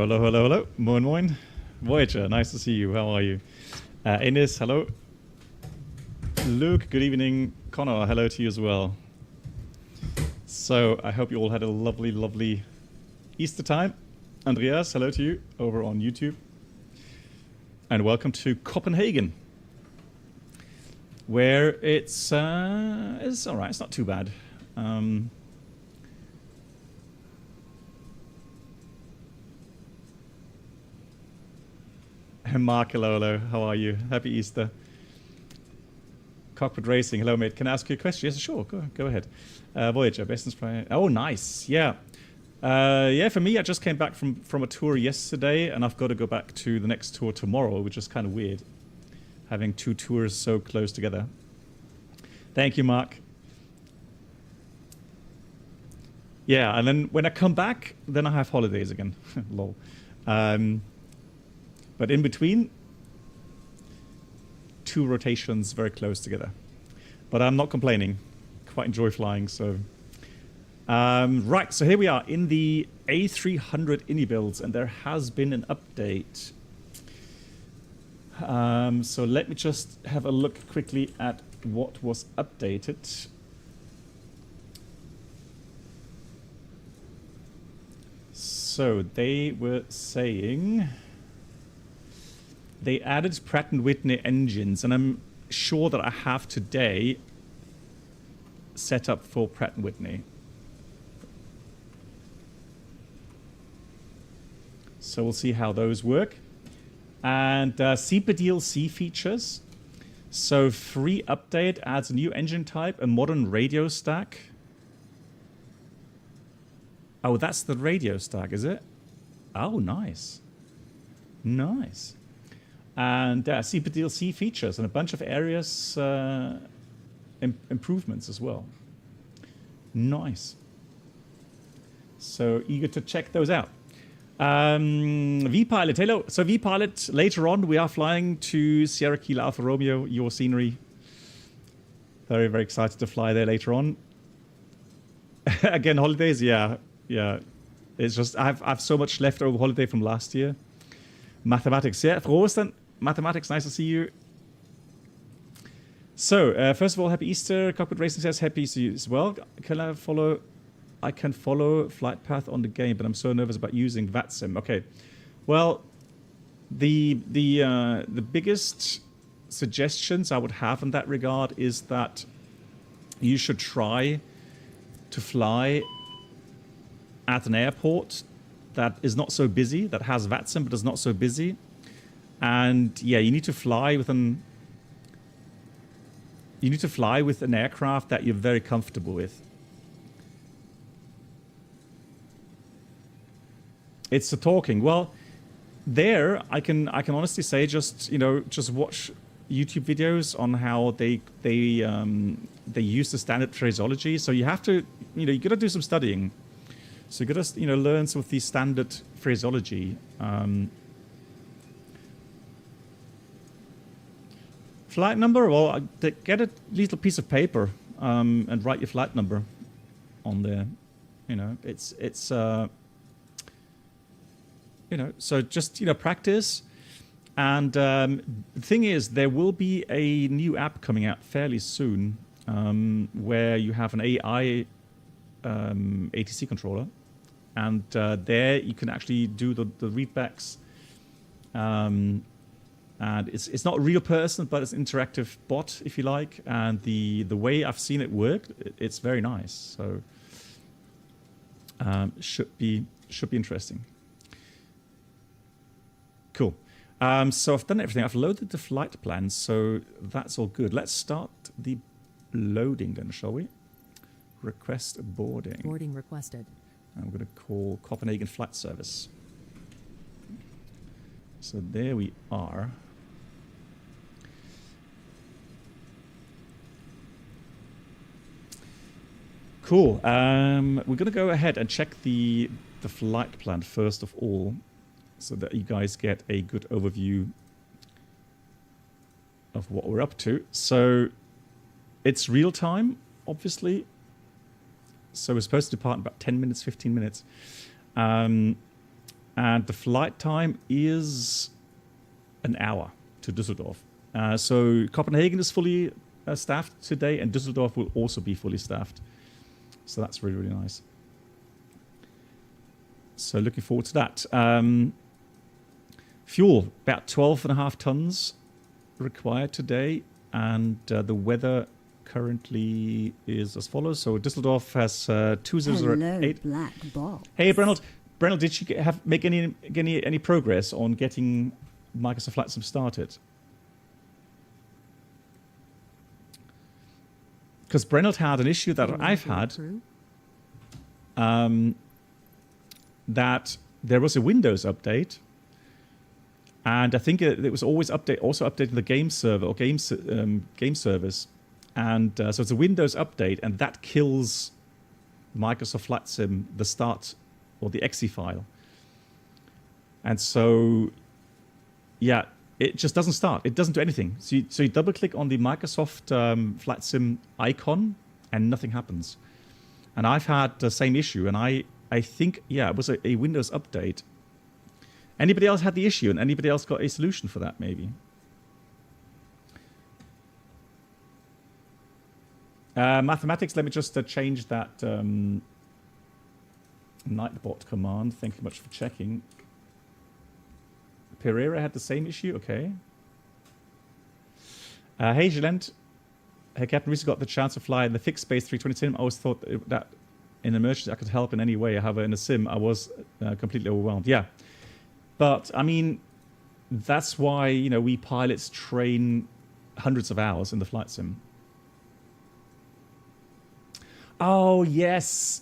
Hello, hello, hello. Moin, moin. Voyager, nice to see you. How are you? Enes, hello. Luke, good evening. Connor, hello to you as well. So, I hope you all had a lovely, lovely Easter time. Andreas, hello to you over on YouTube. And welcome to Copenhagen, where it's all right. It's not too bad. Mark, hello, how are you? Happy Easter. Cockpit Racing, hello mate. Can I ask you a question? Yes, sure. Go ahead. Voyager, best inspired. Oh, nice. Yeah. Yeah, for me, I just came back from a tour yesterday, and I've got to go back to the next tour tomorrow, which is kind of weird, having two tours so close together. Thank you, Mark. Yeah, and then when I come back, then I have holidays again. Lol. But in between, two rotations very close together. But I'm not complaining. Quite enjoy flying, so... right, so here we are in the A300 iniBuilds, and there has been an update. So let me just have a look quickly at what was updated. So they were saying they added Pratt & Whitney engines, and I'm sure that I have today set up for Pratt & Whitney. So we'll see how those work. And SEPA DLC features. So free update adds a new engine type, a modern radio stack. Oh, that's the radio stack, is it? Oh, nice. Nice. And SEPA DLC features and a bunch of areas improvements as well. Nice. So eager to check those out. V-Pilot, hello. So V-Pilot, later on we are flying to Sierra Kilo Alfa Romeo, your scenery. Very, very excited to fly there later on. Again, holidays, yeah. It's just, I have so much left over holiday from last year. Mathematics, yeah. Frohe Ostern. Mathematics, nice to see you. So, first of all, happy Easter. Cockpit Racing says happy to you as well. I can follow flight path on the game, but I'm so nervous about using Vatsim. Okay, well, the biggest suggestions I would have in that regard is that you should try to fly at an airport that is not so busy, that has Vatsim but is not so busy. And yeah, you need to fly with an aircraft that you're very comfortable with. It's the talking. Well, there I can honestly say just watch YouTube videos on how they use the standard phraseology. So you have to you got to do some studying. So you got to learn some of the standard phraseology. Flight number? Well, get a little piece of paper and write your flight number on there. So just practice. And the thing is, there will be a new app coming out fairly soon where you have an AI ATC controller, and there you can actually do the readbacks. And it's not a real person, but it's an interactive bot, if you like. And the way I've seen it work, it's very nice. So should be interesting. Cool. So I've done everything. I've loaded the flight plans, so that's all good. Let's start the loading then, shall we? Request boarding. Boarding requested. I'm going to call Copenhagen Flight Service. So there we are. Cool. We're going to go ahead and check the flight plan first of all, so that you guys get a good overview of what we're up to. So it's real time, obviously. So we're supposed to depart in about 10 minutes, 15 minutes. and the flight time is an hour to Düsseldorf. So Copenhagen is fully staffed today, and Düsseldorf will also be fully staffed. So that's really, really nice. So looking forward to that. Fuel, about 12.5 tons required today, and the weather currently is as follows. So Düsseldorf has 2008. Hello, Black Box. Hey, Brennelt, did you make any progress on getting Microsoft Flight Sim started? Because Brennelt had an issue that I've had, that there was a Windows update, and I think it was always also updating the game server or game service, and so it's a Windows update, and that kills Microsoft Flight Sim, the start or the exe file, and so yeah, it just doesn't start. It doesn't do anything. So you double click on the Microsoft Flight Sim icon, and nothing happens. And I've had the same issue, and I think, yeah, it was a Windows update. Anybody else had the issue, and anybody else got a solution for that, maybe? Mathematics, let me just change that Nightbot command. Thank you much for checking. Pereira had the same issue, okay. Hey, Gilent. Hey, Captain, recently got the chance to fly in the fixed base 320 sim. I always thought that in emergency I could help in any way. However, in a sim, I was completely overwhelmed. Yeah. But, I mean, that's why, you know, we pilots train hundreds of hours in the flight sim. Oh, yes.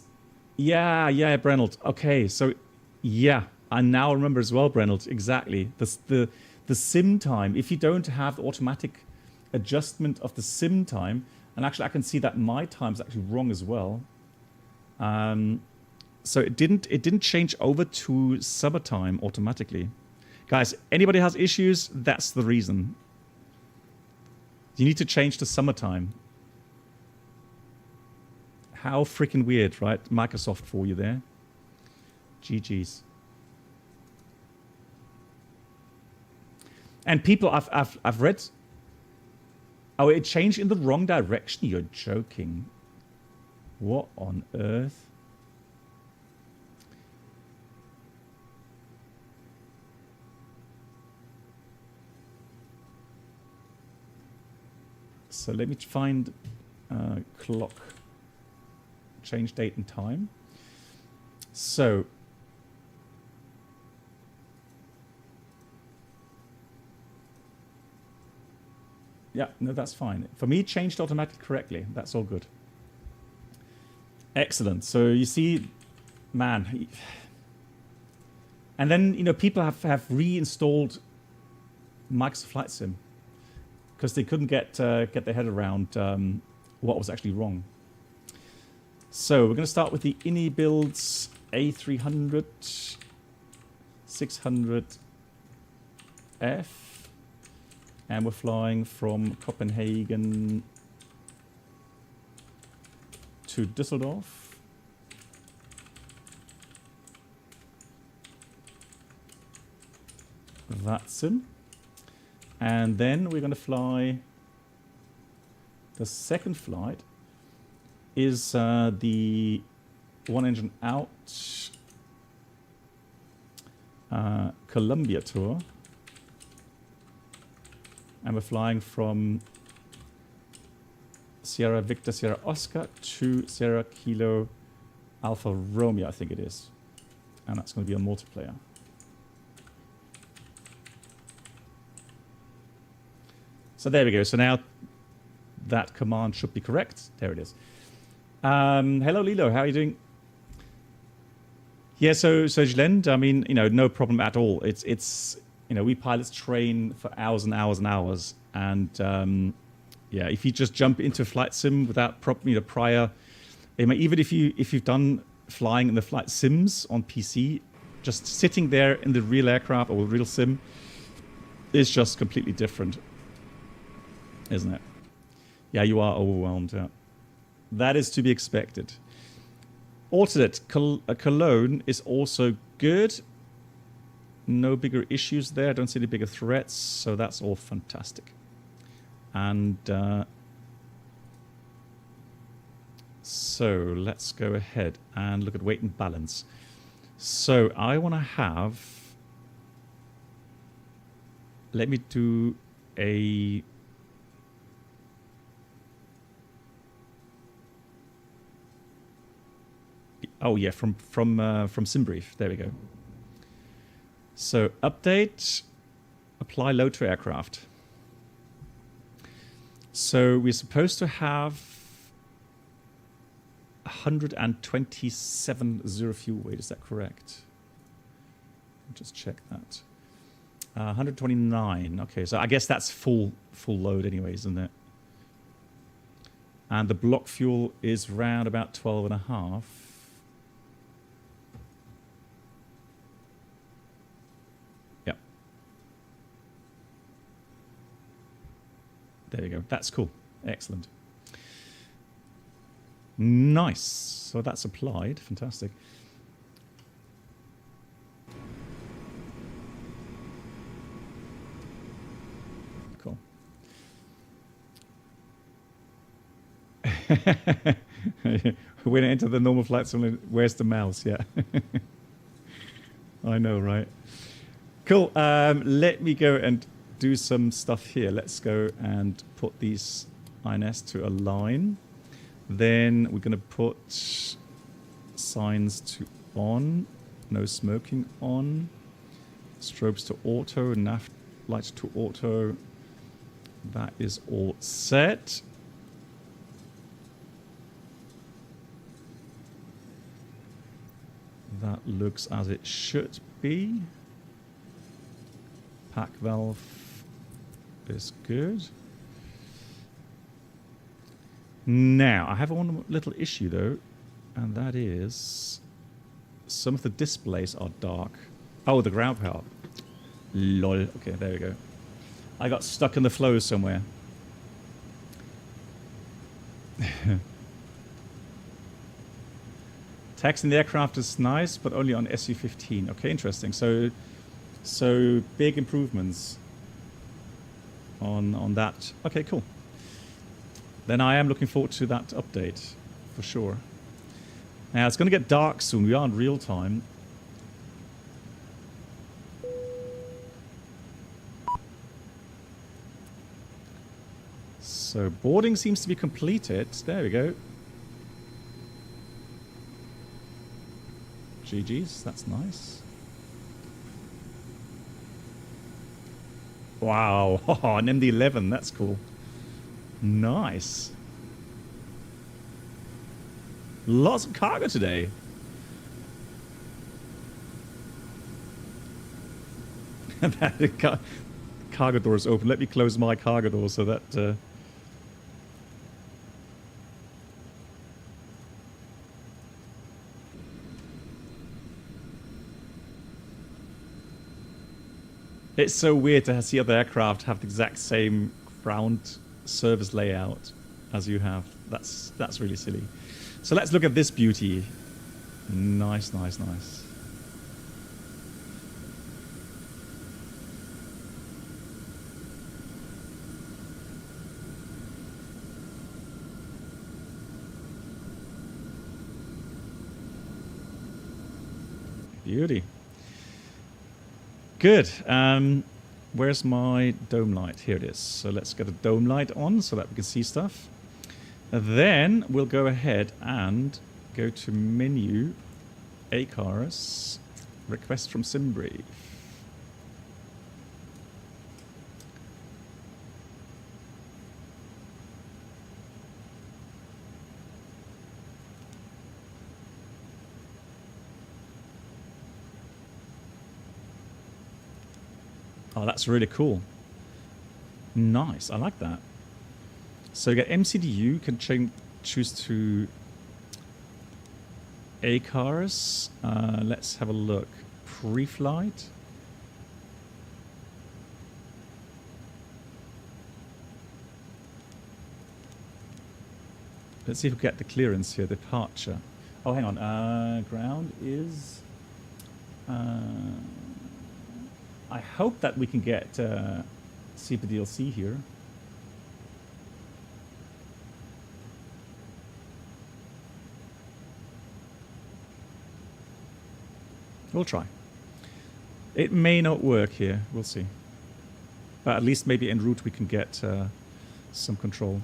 Yeah, Brennelt. Okay, so, yeah. I now remember as well, Brennelt, exactly. The sim time, if you don't have the automatic adjustment of the sim time, and actually I can see that my time is actually wrong as well. So it didn't change over to summertime automatically. Guys, anybody has issues, that's the reason. You need to change to summertime. How freaking weird, right? Microsoft for you there. GG's. And people, I've read. Oh, it changed in the wrong direction. You're joking. What on earth? So let me find clock. Change date and time. So. Yeah, no, that's fine. For me, it changed automatically correctly. That's all good. Excellent. So you see, man. And then, you know, people have reinstalled Microsoft Flight Sim because they couldn't get their head around what was actually wrong. So we're going to start with the iniBuilds A300-600R. And we're flying from Copenhagen to Düsseldorf. Vatsim. And then we're going to fly. The second flight is the one engine out Columbia tour. And we're flying from Sierra Victor Sierra Oscar to Sierra Kilo Alpha Romeo, I think it is. And that's going to be a multiplayer. So there we go. So now that command should be correct. There it is. Hello, Lilo. How are you doing? Yeah, so Gilend, I mean, you know, no problem at all. It's you know, we pilots train for hours and hours and hours, and yeah, if you just jump into flight sim without prior, even if you've done flying in the flight sims on PC, just sitting there in the real aircraft or real sim is just completely different, isn't it? Yeah, you are overwhelmed. Yeah. That is to be expected. Alternate Cologne is also good. no bigger issues there. I don't see any bigger threats, so that's all fantastic. And so let's go ahead and look at weight and balance. So I want to have, let me do a, oh yeah, from SimBrief. There we go. So update, apply load to aircraft. So we're supposed to have 127 zero fuel weight. Is that correct? Just check that. 129. Okay, so I guess that's full load anyway, isn't it? And the block fuel is round about 12.5. Yep. There you go. That's cool. Excellent. Nice. So that's applied. Fantastic. Cool. When I enter the normal flight simulator, where's the mouse? Yeah. I know, right? Cool. Let me go and do some stuff here. Let's go and put these INS to align. Then we're going to put signs to on, no smoking on, strobes to auto, nav lights to auto. That is all set. That looks as it should be. Pack valve is good. Now, I have one little issue though, and that is some of the displays are dark. Oh, the ground power. Lol. Okay, there we go. I got stuck in the flow somewhere. Text in the aircraft is nice, but only on SU-15. Okay, interesting. So big improvements on that. Okay, cool. Then I am looking forward to that update, for sure. Now, it's going to get dark soon. We are in real time. So, boarding seems to be completed. There we go. GG's, that's nice. Wow, an MD-11, that's cool. Nice. Lots of cargo today. That cargo door is open. Let me close my cargo door so that... It's so weird to see other aircraft have the exact same ground service layout as you have. That's really silly. So let's look at this beauty. Nice, nice, nice. Beauty. Good. Where's my dome light? Here it is. So let's get a dome light on so that we can see stuff. Then we'll go ahead and go to menu, Acarus, request from SimBrief. Oh, that's really cool. Nice, I like that. So you get MCDU, can choose to Acarus. Let's have a look. Pre-flight. Let's see if we get the clearance here. Departure. Oh, hang on. Ground is... I hope that we can get CPDLC here. We'll try. It may not work here. We'll see. But at least maybe en route we can get some control.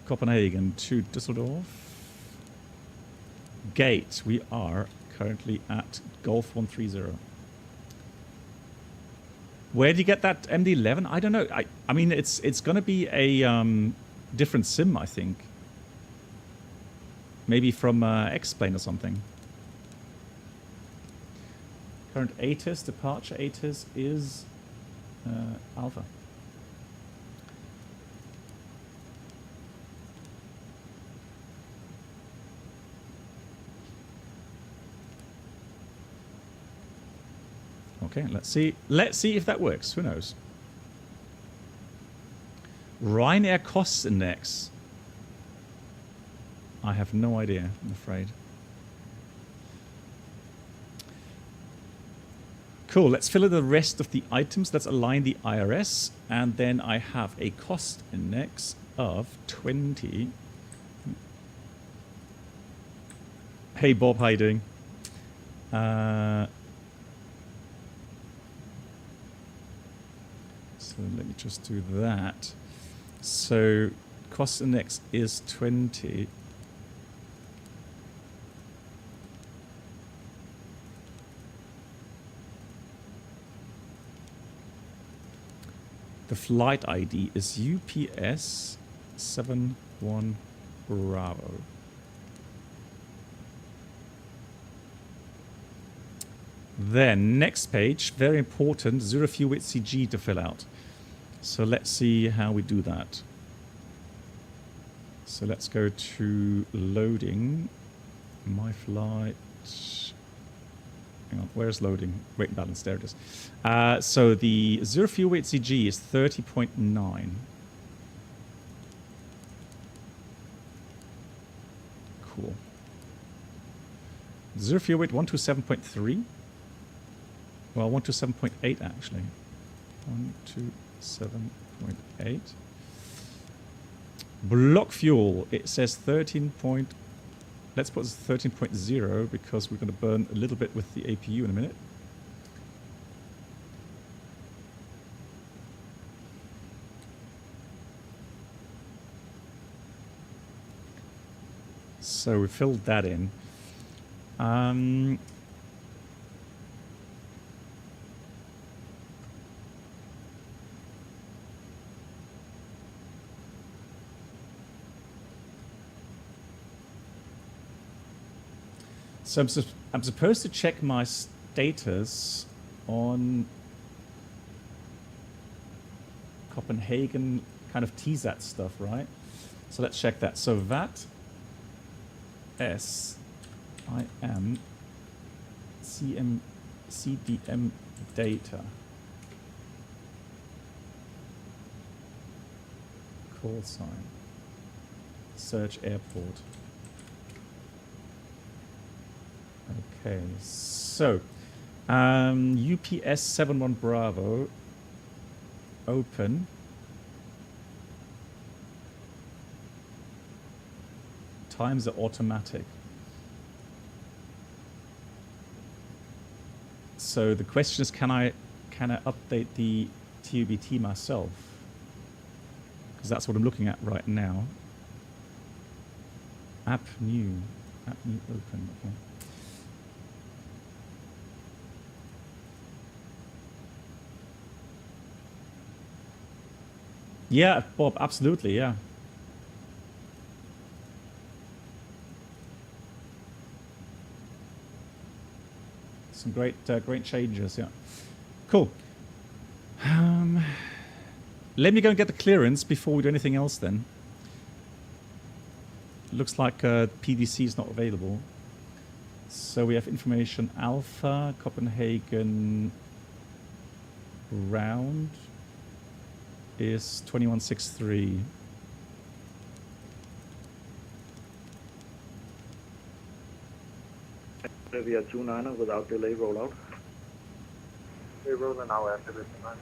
Copenhagen to Duesseldorf. Gate. We are currently at Golf 130. Where do you get that MD-11? I don't know. I mean, it's going to be a different sim, I think. Maybe from X-Plane or something. Current ATIS, departure ATIS is Alpha. Okay, let's see. Let's see if that works. Who knows? Ryanair costs index. I have no idea, I'm afraid. Cool, let's fill in the rest of the items. Let's align the IRS. And then I have a cost index of 20. Hey Bob, how you doing? So let me just do that. So cost index is 20. The flight ID is UPS 71 Bravo. Then next page, very important, zero fuel with CG to fill out. So let's see how we do that. So let's go to loading, my flight. Hang on, where's loading? Weight and balance, there it is. So the zero fuel weight CG is 30.9. Cool. Zero fuel weight 127.3. Well, 127.8 actually. 127.8. Block fuel, it says 13. Let's put 13.0 because we're going to burn a little bit with the APU in a minute. So we filled that in. So I'm supposed to check my status on Copenhagen kind of TSAT stuff, right? So let's check that. So VAT S IM CDM data. Call sign. Search airport. Okay, so UPS 71 Bravo, open. Times are automatic. So the question is, can I update the TUBT myself? Because that's what I'm looking at right now. App new open. Okay. Yeah, Bob, absolutely, yeah. Some great changes, yeah. Cool. Let me go and get the clearance before we do anything else then. Looks like PDC is not available. So we have information Alpha, Copenhagen round is 2163. We are 29er without delay rollout. We're rolling now after this tonight.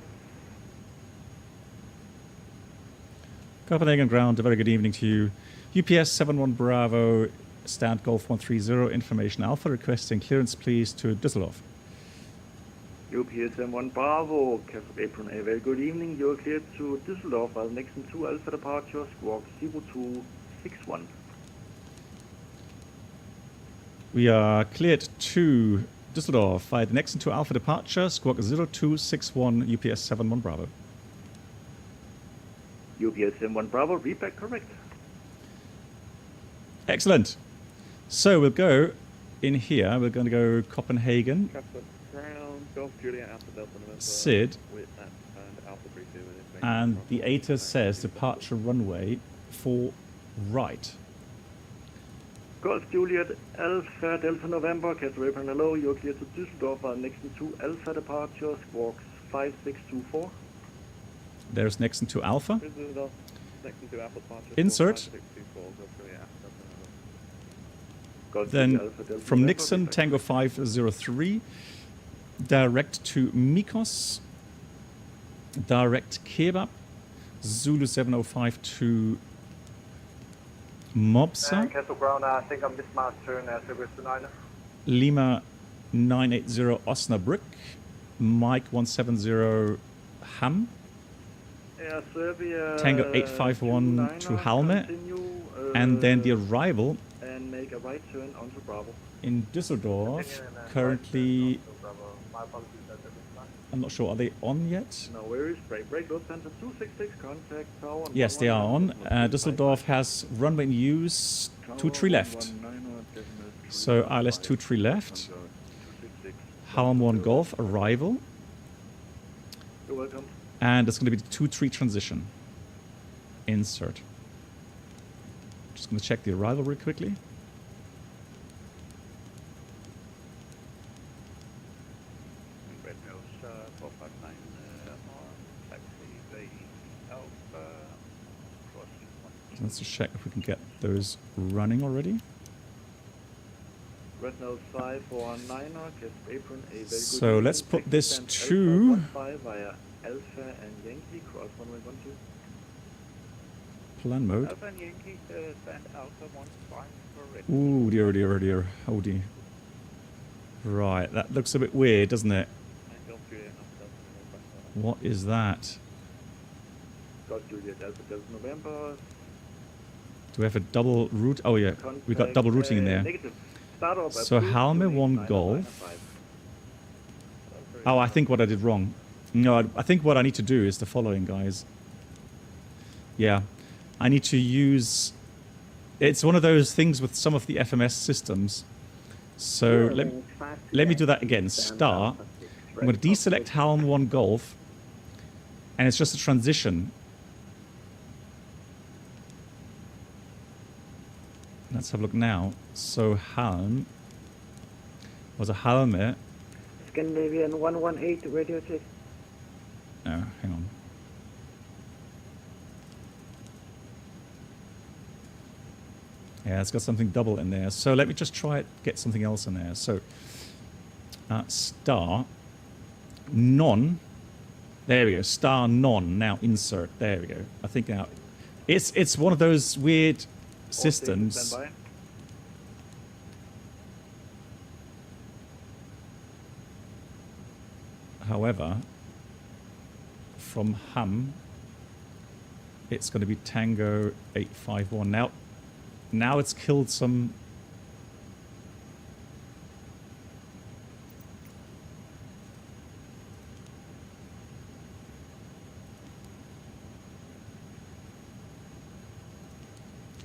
Copenhagen ground, a very good evening to you. UPS 71 Bravo, stand Golf 130, information Alpha, requesting clearance please to Düsseldorf. UPS 71 Bravo, Castle Apron, a very good evening. You're cleared to Düsseldorf while next to Alpha departure, squawk 0261. We are cleared to Düsseldorf via the next to Alpha departure, squawk 0261, UPS 71 Bravo. UPS 71 Bravo, read back correct. Excellent. So we'll go in here. We're going to go Copenhagen. Ground, Golf Juliet, Alpha Delta November. Sid. With that and Alpha 32 with it. And the ATOS says departure runway for right. Golf Juliet, Alpha Delta November, Castle Apron, hello. You're cleared to Düsseldorf while next to Alpha departure, squawk 5624. There's next to Alpha. Düsseldorf, next to Alpha departure. Insert. 5624, Golf Juliet, Alpha Delta November. Golf Then Juliet, Alpha Delta from November, Nixon, read back. Tango 503, direct to Mykonos, direct Kebab, Zulu 705 to Mopsa, Castle Ground, I think I missed my turn as it was tonight. Lima 980 Osnabrück, Mike 170 Ham, Air Serbia, Tango 851 to 29er, Halme, continue, and then the arrival and make a right turn onto Bravo. in Düsseldorf. Currently, I'm not sure, are they on yet? No worries, break load center 266, contact tower. Yes, they are on. Düsseldorf has runway in use, 23 left. So ILS 23 left. Halm 1 Golf, arrival. You're welcome. And it's going to be the 2-3 transition. Insert. Just going to check the arrival real quickly. Red Nose 459 on taxi B Alpha, crossing 1. Let's just check if we can get those running already. Red Nose 549er, Castle Apron, a very good So evening. let's put this Stand to- Alpha 15 via Alpha and Yankee, cross 1112. Plan mode. Alpha and Yankee, stand Alpha 15 for red. Ooh, dear, dear, dear. Oh dear. Right, that looks a bit weird, doesn't it? And Golf Juliet, Alpha Delta November. What is that? Golf Juliet, Alpha Delta November. Do we have a double route? Oh yeah, we got double routing in there. Negative. Start off So approved, Halme 289er, 1 Golf. 95. Oh, I think what I did wrong. No, I think what I need to do is the following, guys. Yeah, I need to use... It's one of those things with some of the FMS systems. So let me do that again. Star. I'm going to deselect Halm 1 Golf. And it's just a transition. Let's have a look now. So Halm was a Halme. Scandinavian 118 radio check. No, hang on. Yeah, it's got something double in there. So let me just try it, get something else in there. So, star, non, there we go, star non, now insert, there we go. I think now, it's one of those weird systems. Stand However, from Ham, it's going to be Tango 851. Now it's killed some...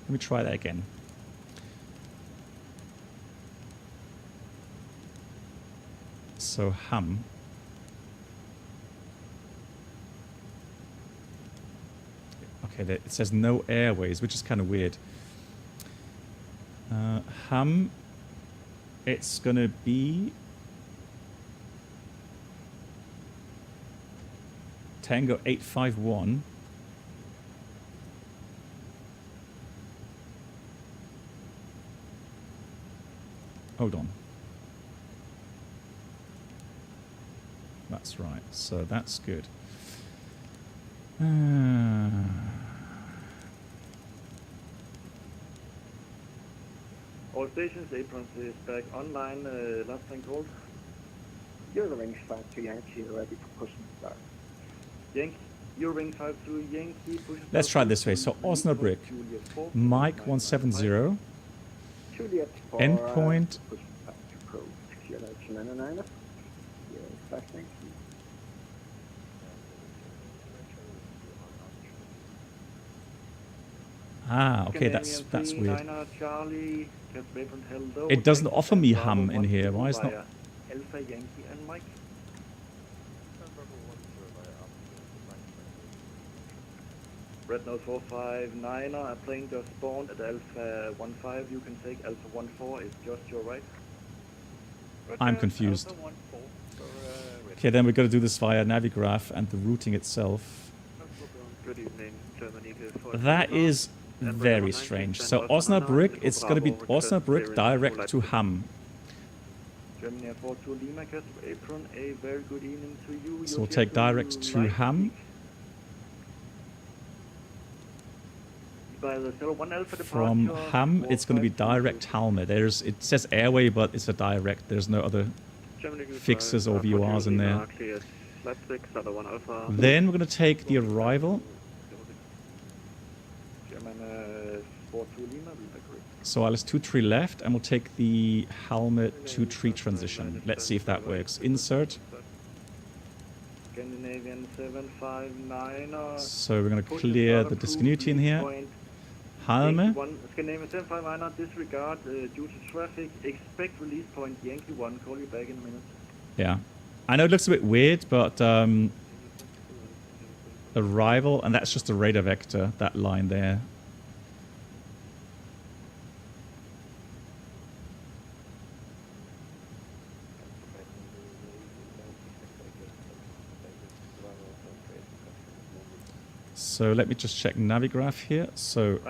Let me try that again. So Ham. Okay, it says no airways, which is kind of weird. Ham, it's going to be Tango 851. Hold on. That's right. So that's good. All stations, aprons is back online. Last thing called. Eurowings 52 Yankee ready for pushing start. Yankee. Eurowings 52 Yankee. Let's try it this way. So Osnabrück, Mike 170, Juliet for endpoint. pushing back to approach QLH 99. Yeah, expecting. Ah, okay, that's weird. Charlie, apron hello. It doesn't offer me hum in here. Why is not? Alpha Yankee and Mike. Red Nose 459er, a plane just spawned at Alpha 15. You can take Alpha 14, it's just your right. I'm confused. Okay, then we've got to do this via Navigraph and the routing itself. Good evening, Germany. That is very strange. So Osnabrück, it's going to be Osnabrück direct to Hamm. Germany 42 Lima, Casper Apron, a very good evening to you. So we'll take direct to Hamm. From Hamm, it's going to be direct Halme. It says airway, but it's a direct. There's no other fixes or VORs in there. Then we're going to take the arrival. So Alice 2-3 left, and we'll take the Halme 2-3 transition. Let's see if that works. Insert. Scandinavian 759. So we're going to clear the discontinuity in here. Halme. Scandinavian 759, disregard due to traffic. Expect release point Yankee 1. Call you back in a minute. Yeah. I know it looks a bit weird, but arrival, and that's just a radar vector, that line there. So let me just check Navigraph here. So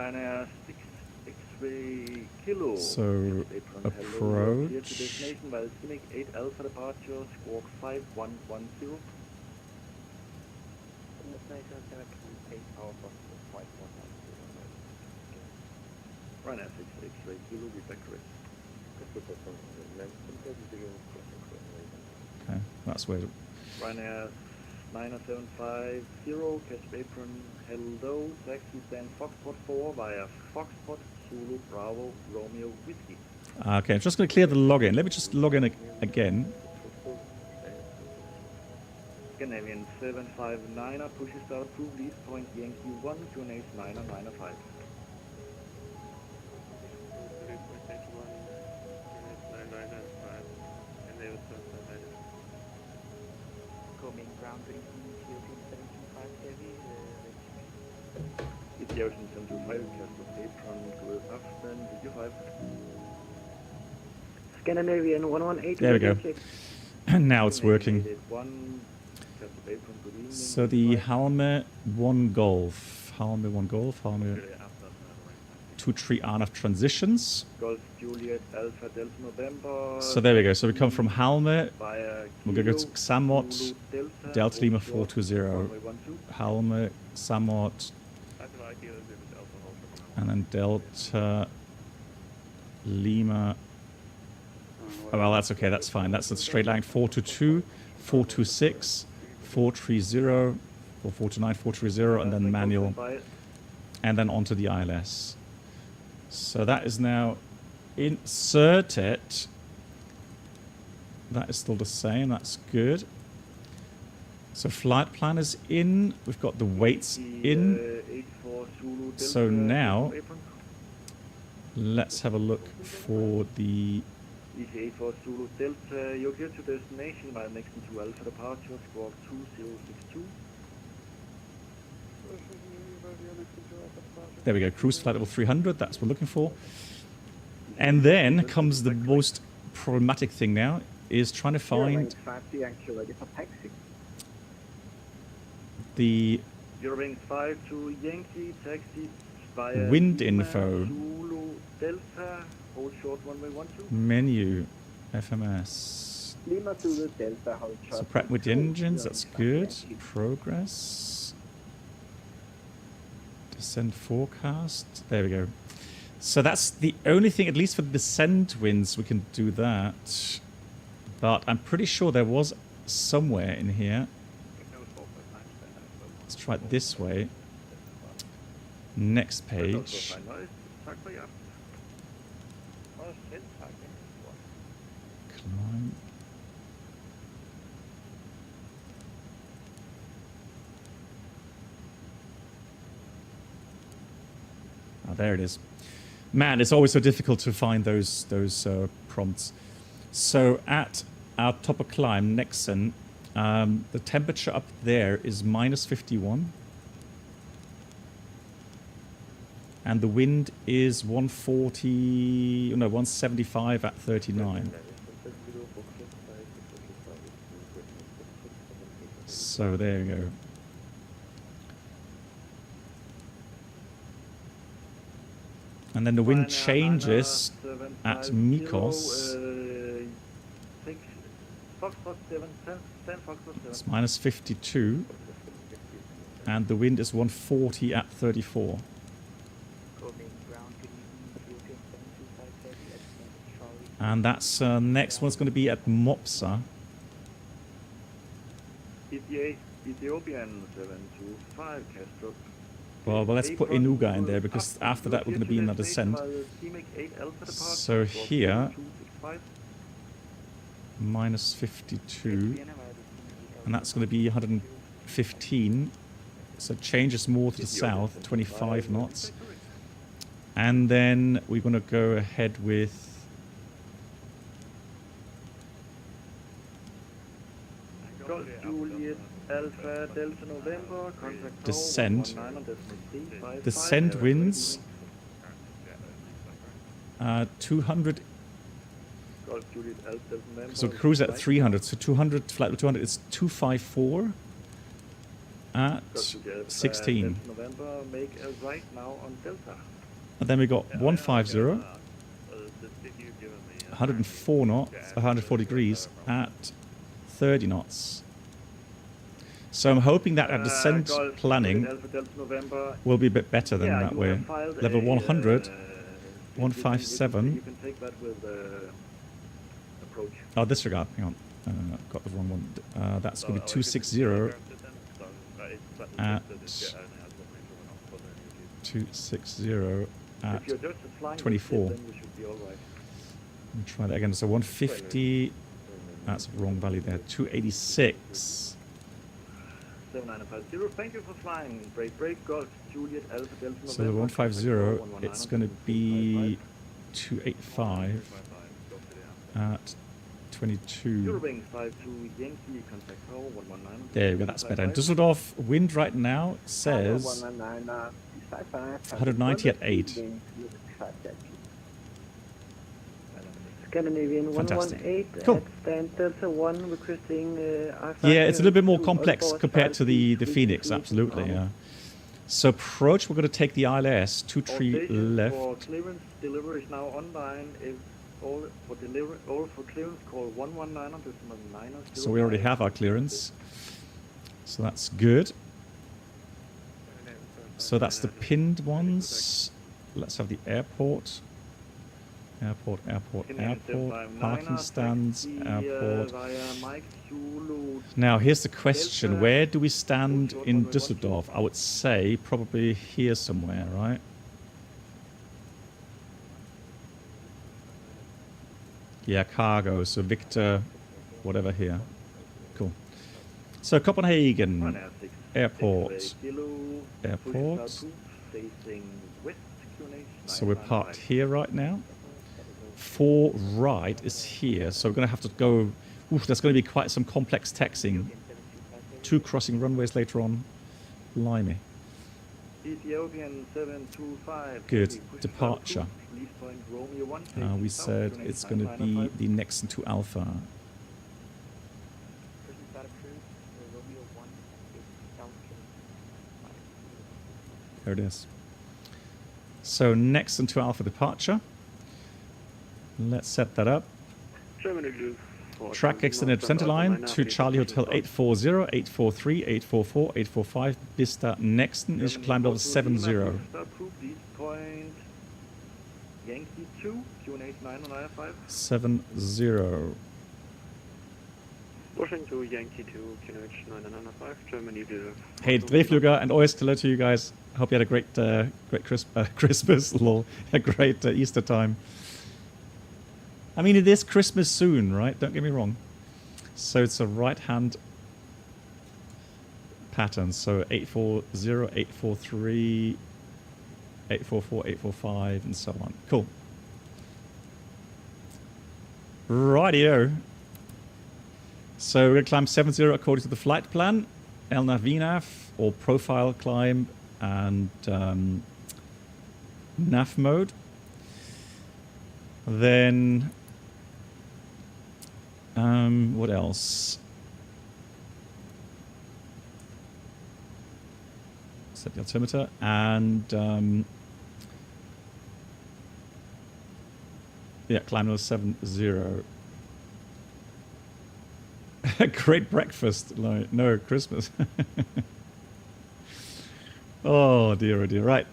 approach. Okay, that's where. Ryanair 9750, Casper Apron, hello, taxi stand Foxtrot 4 via Foxtrot, Zulu, Bravo, Romeo, Whiskey. Okay, I'm just going to clear the login. Let me just log in again. Scandinavian 759, push start, approve lease point Yankee 1, QNH 995. Aviation 725, Casper Apron, good afternoon, did you 5? Scandinavian 118. There we go. And now it's working. So the Halme 1 Golf. Halme 1 Golf. Halme 2-3 Arnav transitions. Golf Juliet Alpha Delta November. So there we go. So we come from Halme. We're going to go to Xamot Delta Lima 420. Halme, Xamot. And then Delta Lima. Oh, well, that's okay. That's fine. That's a straight line. 422, 426, 430, or 429, 430, and then manual. And then onto the ILS. So that is now inserted. That is still the same. That's good. So flight plan is in. We've got the weights in. So now, let's have a look for the... EKCH Zulu Delta, you're clear to destination by next to Alpha departure, squawk 2062. There we go, cruise flight level 300, that's what we're looking for. And then comes the most problematic thing now, is trying to find the Eurowings 5 to Yankee, taxi wind info. Zulu Delta, hold short 1112. Menu, FMS, Lima to the Delta, hold So short. prep with the engines, that's good. Progress. Descent forecast. There we go. So that's the only thing, at least for the descent winds, we can do that. But I'm pretty sure there was somewhere in here. Let's try it this way. Next page. Climb. Oh, there it is. Man, it's always so difficult to find those prompts. So at our top of climb, Nexon, the temperature up there is minus 51. And the wind is 140, no, 175 at 39. So there you go. And then the wind changes at Mykonos. It's minus 52. And the wind is 140 at 34. And that's next one's going to be at Mopsa. Ethiopian 725 Castro. Well, let's put Inuga in there because after that we're going to be in a descent. So here, minus 52, and that's going to be 115. So it changes more to the south, 25 knots. And then we're going to go ahead with Alpha Delta November, descent. Descent winds 200. So cruise at 300. So 200, flight 200 is 254 at 16. And then we got 150, 104 knots, 104 degrees at 30 knots. So I'm hoping that our descent planning will be a bit better than that way. Level 100, 157. Oh, disregard. Hang on. Got the wrong one. That's going to be 260 at 260 at 24. Let me try that again. So 150. That's the wrong value there. 286. 7950, thank you for flying. Break, Golf, Juliet, Alpha, Delta, so the 150, it's going to be 285 at 22. There we go, that's better. And Düsseldorf wind right now says 190 at 8. Scandinavian Fantastic. 118 Cool. at stand Delta 1 requesting Yeah, it's a little bit more complex compared to the Phoenix, absolutely, yeah. So approach, we're going to take the ILS, 23 left. For clearance, delivery is now online. If all for delivery, all for clearance, call 119 on decimal 9. So we already have our clearance. So that's good. So that's the pinned ones. Let's have the airport. Airport, parking stands, airport. Now, here's the question. Where do we stand in Düsseldorf? I would say probably here somewhere, right? Yeah, cargo. So Victor, whatever here. Cool. So Copenhagen, airport. So we're parked here right now. 4 right is here, so we're going to have to go. Oof, there's going to be quite some complex taxiing. 2 crossing runways later on. Blimey. Ethiopian 725. Good. Departure. We said it's going to be the Nexon to Alpha. There it is. So Nexon to Alpha departure. Let's set that up. Germany Blue. Track extended centerline to Charlie Hotel 840, 843, 844, 845, Bista Nexten is climbed over 70. Approve this point. Yankee 2, QNH 995. 70. Washington Yankee 2, QNH 995, Germany Düsseldorf. Hey, Drehflüger, and always hello to you guys. Hope you had a great Christmas, lol, a great Easter time. I mean, it is Christmas soon, right? Don't get me wrong. So it's a right-hand pattern. So 840, 843, 844, 845, and so on. Cool. Rightio. So we're going to climb 70 according to the flight plan. LNAV, VNAV, or profile climb, and nav mode. Then, what else? Set the altimeter, and yeah, climb level 70. Great breakfast. No, Christmas. Oh dear, oh dear. Right,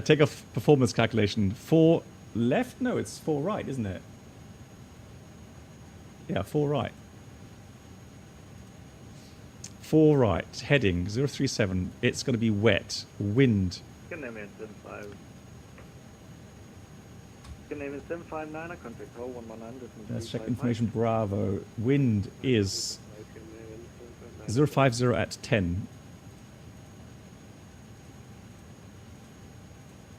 takeoff performance calculation. 4 left? No, it's 4 right, isn't it? Yeah, 4 right. 4 right. Heading 037. It's going to be wet. Wind. Scandinavian 75. Scandinavian 759, contact call 119. Let's check information. Bravo. Wind is 050 at 10.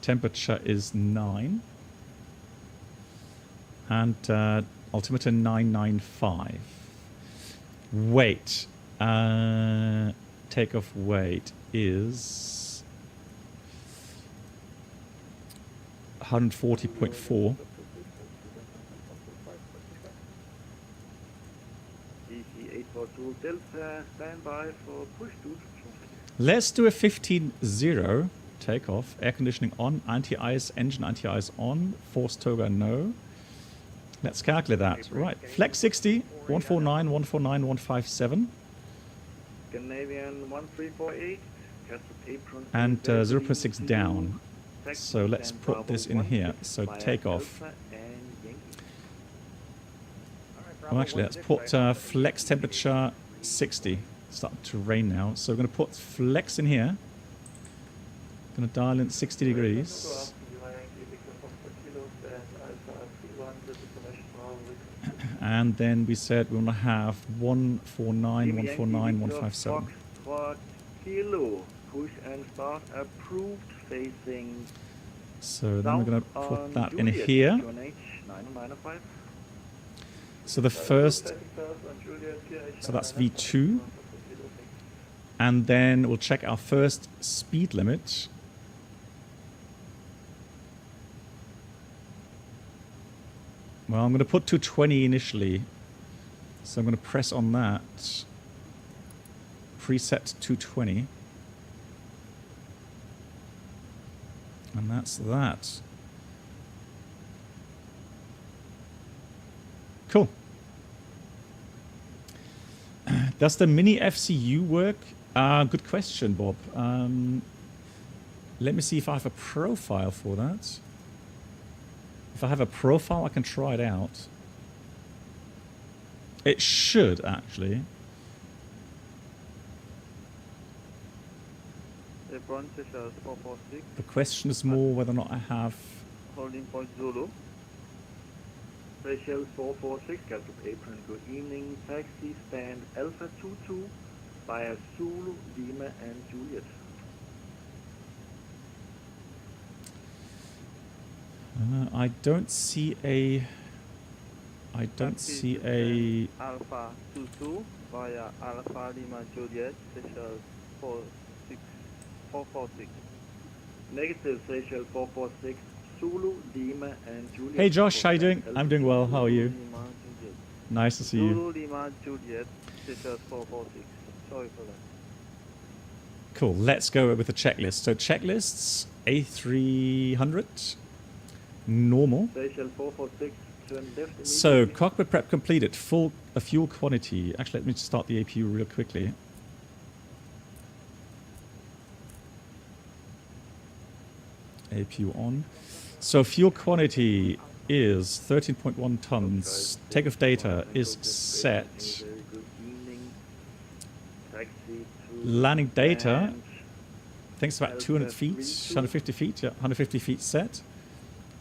Temperature is 9. And altimeter 995. Weight. Takeoff weight is 140.4. DC-842 Delta, standby for push to. Let's do a 15-0 takeoff. Air conditioning on, anti-ice, engine anti-ice on, force toga no. Let's calculate that. Right, flex 60, 149, 149, 157. Scandinavian 1348, apron. And 0.6 down. So let's put this in here. So takeoff. Well, actually, let's put flex temperature 60. It's starting to rain now. So we're going to put flex in here. Going to dial in 60 degrees. And then we said we want to have 149, 149, 157. Kilo, push and start approved facing. So then we're going to put that in here. So the first, so that's V2. And then we'll check our first speed limit. Well, I'm going to put 220 initially. So I'm going to press on that. Preset 220. And that's that. Cool. Does the mini FCU work? Good question, Bob. Let me see if I have a profile for that. If I have a profile, I can try it out. It should, actually. The question is more whether or not I have... Holding point Zulu. Special 446, got to apron, good evening, taxi stand Alpha 22 via Zulu, Lima and Juliet. I don't see a... Alpha 22 via Alpha Lima Juliet, special 446. Negative, special 446, Zulu, Lima and Juliet. Hey Josh, how you doing? I'm doing well, how are you? Nice to see you. Zulu, Lima, Juliet, special 446. Sorry for that. Cool, let's go with the checklist. So checklists, A300, normal. Special 446, turn left So, immediately. cockpit prep completed. Full fuel quantity. Actually, let me just start the APU real quickly. APU on. So, fuel quantity is 13.1 tons. Takeoff data is set. Very good evening. Taxi to Landing data, land. I think it's about 200 feet, 32. 150 feet, yeah, 150 feet set.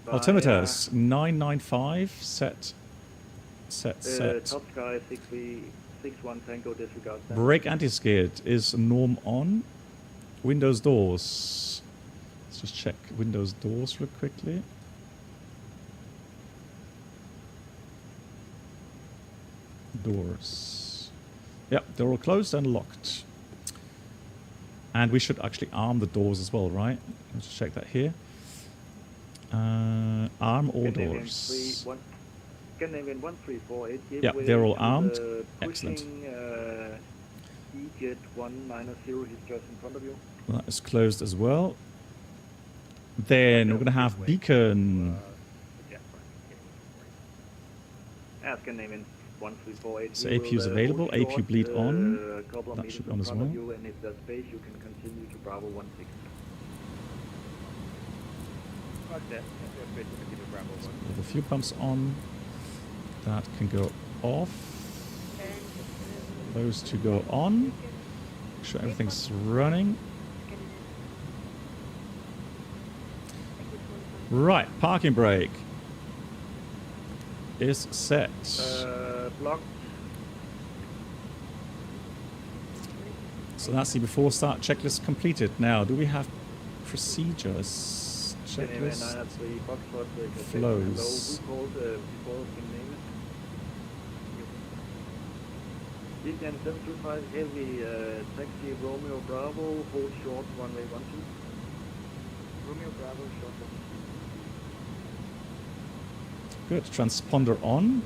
Via, Altimeters, 995, set. Top Sky 661 Tango disregard. standard. Brake anti-skid is norm on. Windows doors. Let's just check Windows doors real quickly. Doors. Yep, they're all closed and locked. And we should actually arm the doors as well, right? Let's just check that here. Arm all Scandinavian doors. 1348. Give Yeah, way they're all to armed. the Excellent. pushing, EJet 190, he's just in front of you. That is closed as well. Then we're going to have beacon. Scandinavian 1348. So He APU is will, available, hold APU short, bleed on. a couple of That meters should be in on as front of well. you, and if there's space, you can continue to Bravo 16. The fuel pumps on. That can go off. Those two go on. Make sure everything's running. Right, parking brake is set. Blocked. So that's the before start checklist completed. Now, do we have procedures? Checklist. Flows. Hello, who called before Scandinavian? DTN 725 heavy, taxi Romeo Bravo, hold short, runway 12. Romeo Bravo, short. Good. Transponder on.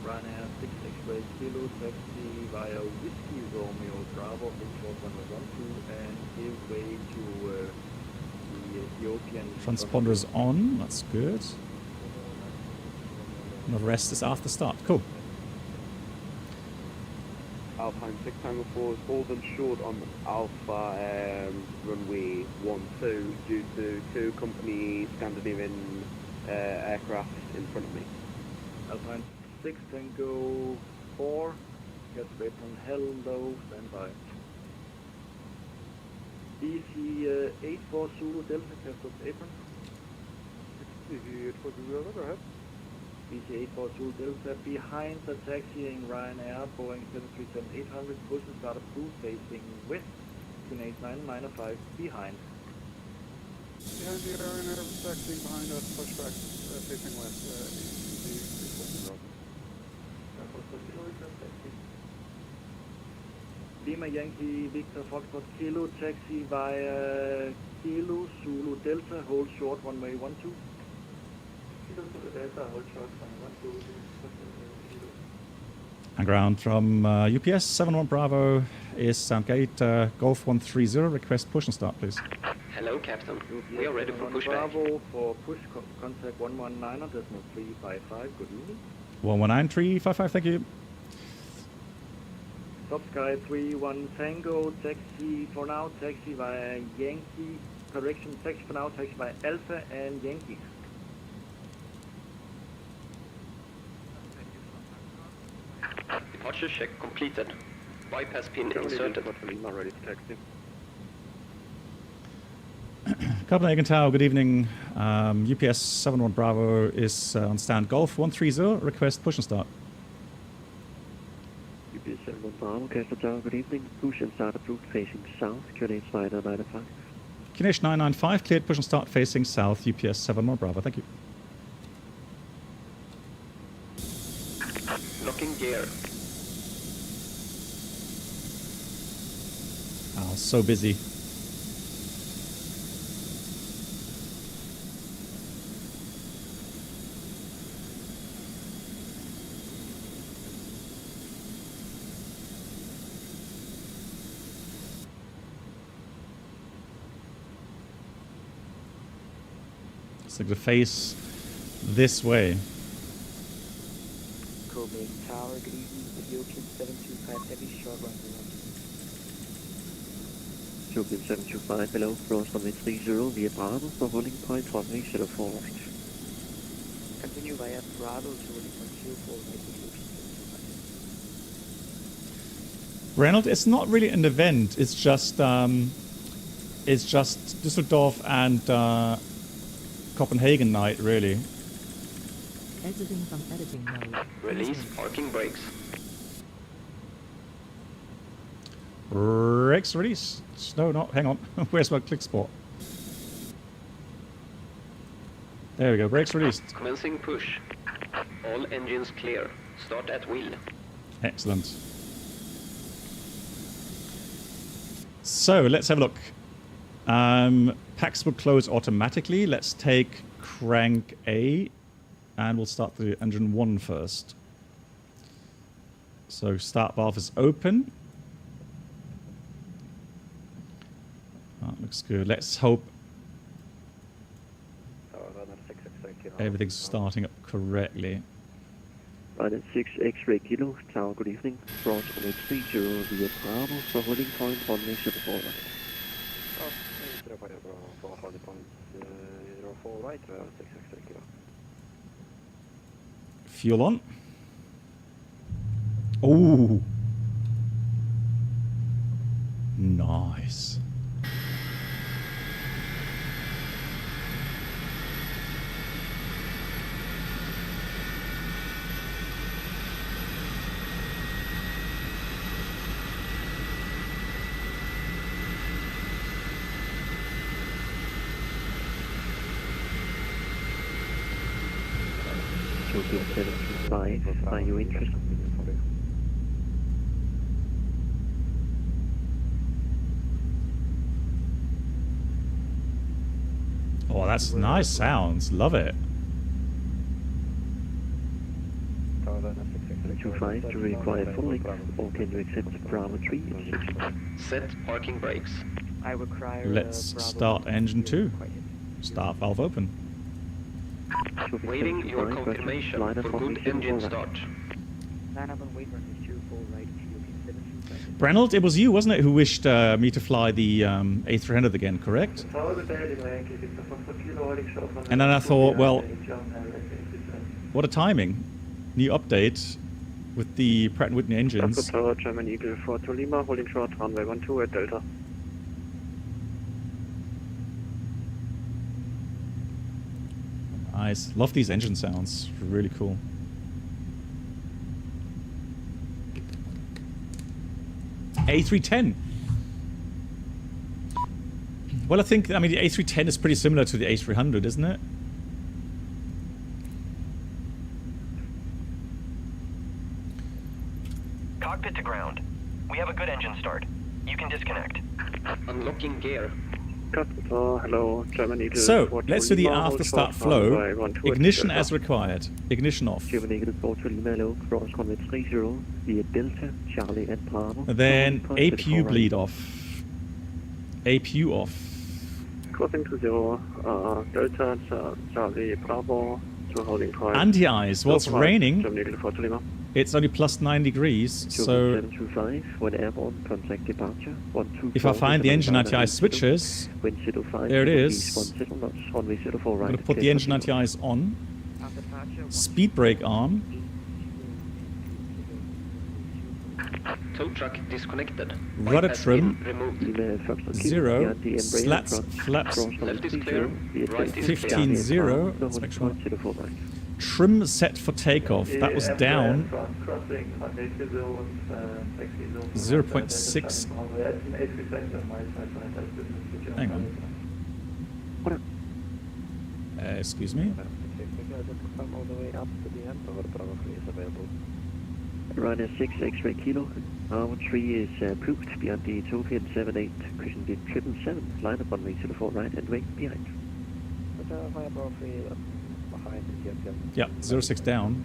Ryanair 6 X-ray Kilo, taxi via Whiskey Romeo Bravo, hold short, runway 12, and give way to the Ethiopian. Transponders on. That's good. And the rest is after start. Cool. Alpine 6 Tango 4 is holding short on Alpha runway 12 due to two company Scandinavian aircraft in front of me. Alpine 6 Tango 4, get straight from hello, stand by. DC 84 Zulu Delta, cast off apron. DC 84 Zulu, go ahead. DC 84 Zulu Delta, behind the taxiing Ryanair, Boeing 737-800, push and start approved, facing west, QNH 995, behind. Behind the Ryanair taxiing behind us, pushback facing west, Lima Yankee Victor Foxtrot Kilo, taxi via Kilo Zulu Delta, hold short, runway 12. Kilo Zulu Delta, hold short, runway 12. And ground from UPS 71 Bravo is Soundgate Golf 130. Request push and start, please. Hello, Captain. We are ready for pushback. Bravo for push, contact 119.355. Good evening. 119355, thank you. Top Sky 31 Tango, taxi for now, taxi via Yankee, correction, taxi for now, taxi by Alpha and Yankee. Departure check completed. Bypass pin inserted. Ready to taxi. Copenhagen Tower, good evening. UPS 71 Bravo is on stand Golf 130. Request push and start. UPS 71 Bravo, Castle Tower, good evening. Push and start approved facing south, QNH 995. QNH 995, cleared push and start facing south, UPS 71 Bravo, thank you. Locking gear. Oh, so busy. So the face this way. Copenhagen Tower, good evening. Ethiopian 725 Heavy, short runway 12. Ethiopian 725 below, cross runway 30 via Bravo for holding point runway 04 right. Continue via Bravo to holding point 04 right, Ethiopian 725. Reynolds, it's not really an event. It's just Duesseldorf and Copenhagen night, really. Exiting from editing mode. Release parking brakes. Brakes release. No, not. Hang on. Where's my click spot? There we go. Brakes released. Commencing push. All engines clear. Start at wheel. Excellent. So let's have a look. Packs will close automatically. Let's take crank A, and we'll start the engine 1 first. So start valve is open. That looks good. Let's hope everything's starting up correctly. Right at 6 X-ray kilo, tower, good evening. Cross runway 30 via Bravo for holding point runway 04 right. Fuel on. Oh, nice. Ethiopian 725, are you interested? Oh, that's nice sounds. Love it. 25 to require full length, or can you accept Bravo 3 at 6? Set parking brakes. I require. Let's start engine 2. Start valve open. Waiting your confirmation for good engine start. Line up and wait runway 24 right, Ethiopian 725. Brenold, it was you, wasn't it, who wished me to fly the A300 again, correct? And then I thought, well, what a timing. New update with the Pratt & Whitney engines. German Eagle 4 to Lima, holding short runway 12 at Delta. Nice. Love these engine sounds. Really cool. A310. Well, I mean, the A310 is pretty similar to the A300, isn't it? Cockpit to ground. We have a good engine start. You can disconnect. Unlocking gear. Hello, German Eagle. So, let's do the after start flow. Ignition as required. Ignition off. German Eagle 4 to Lima, low, cross runway 30 via Delta, Charlie and Bravo. And then APU bleed off. APU off. Crossing to 0, Delta, Charlie, Bravo, to holding point. Anti-eyes. Well, it's raining. German Eagle 4 to Lima. It's only plus 9 degrees, so 725, when airborne, contact departure. if I find the engine anti-ice switches, there it is. I'm going to put the engine anti-ice on. Speed brake on. Tow truck disconnected. Rudder Bypass trim. pin removed. 0. Slats, flaps. Left is clear. Right is 15, 0. Let's make sure. Trim set for takeoff. That was down 0.6. Hang on. Excuse me. Ryanair 6 X-ray kilo. Armor 3 is approved beyond the Ethiopian 78 Christian 777. Line up on 04 right and wait behind. Yeah, 06 down.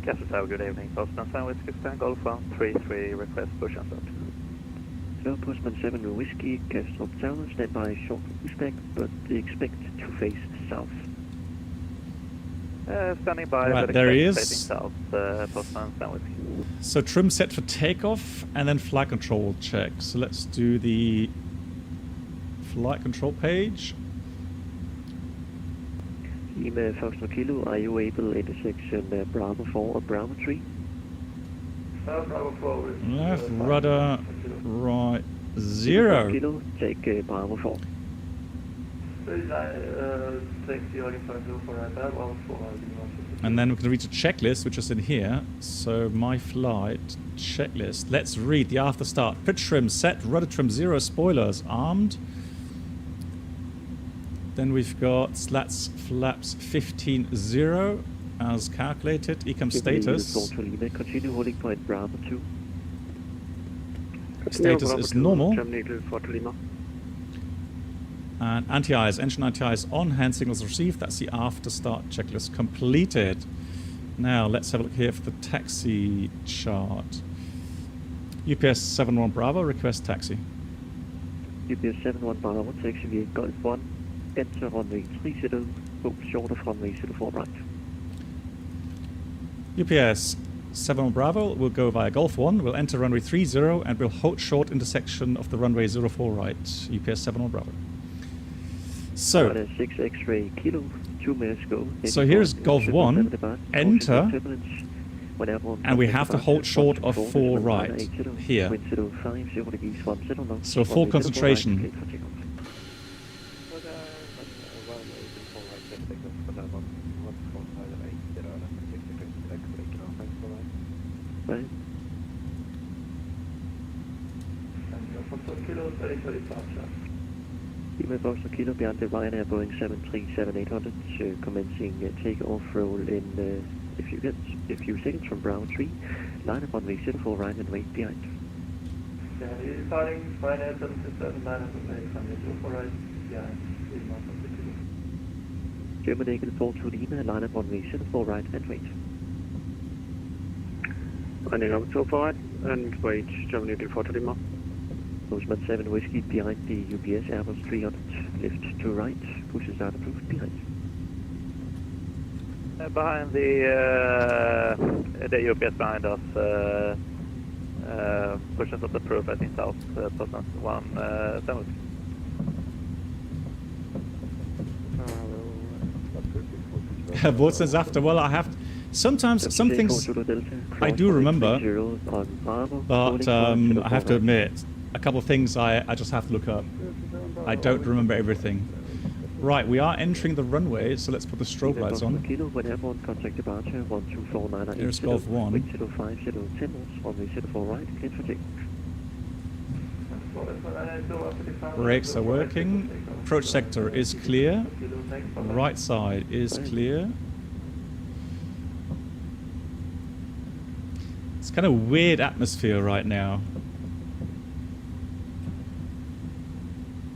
Castle Tower, good evening. Boston San Whiskey Stan Golf 133, request push and start. Well, Postman 7 Whiskey, Castrop Tower, stand by short pushback, but expect to face south. Standing by. Right, but there he expect is. Facing south, Postman Stanley. So trim set for takeoff and then flight control check. So let's do the flight control page. Lima Foxtrot Kilo, are you able intersection Bravo 4 or Bravo 3? Bravo 4 is... Left rudder, right 0. Kilo, take Bravo 4. And then we're going to reach a checklist, which is in here. So my flight checklist. Let's read the after start. Pitch trim set, rudder trim 0, spoilers armed. Then we've got slats flaps 15-0 as calculated. Ecam status. Continue holding point Bravo 2. Status is normal. And anti-eyes, engine anti-eyes on, hand signals received. That's the after start checklist completed. Now let's have a look here for the taxi chart. UPS 71 Bravo, request taxi. UPS 71 Bravo, taxi via Golf 1. Enter runway 30, hope short of runway 04 right. UPS 71 Bravo will go via Golf 1, will enter runway 30 and will hold short intersection of the runway 04 right. UPS 71 Bravo. So, 6 X-ray Kilo, 2 minutes go. So here's Golf 1, enter, and we have to hold short of 4 right here. So full concentration. Right. Lima Foxtrot Kilo beyond the Ryanair Boeing 737-800, commencing takeoff roll in a few seconds from Bravo 3. Line up on the 04 right and wait behind. Yeah, he's starting Ryanair 737 line up on the 04 right behind. German Eagle 42 Lima, line up on the 04 right and wait. Running up 04 right and wait, German Eagle 42 Lima. Postman 7 Whiskey behind the UPS Airbus 300, lift to right, pushes out approved behind. Behind the UPS behind us, pushes up the proof, I think south, Postman 1, 7. What's this after? Well, I have... Sometimes, some things I do remember, but I have to admit, a couple of things I just have to look up. I don't remember everything. Right, we are entering the runway, so let's put the strobe lights on. Here's Golf 1. Brakes are working. Approach sector is clear. Right side is clear. It's kind of weird atmosphere right now.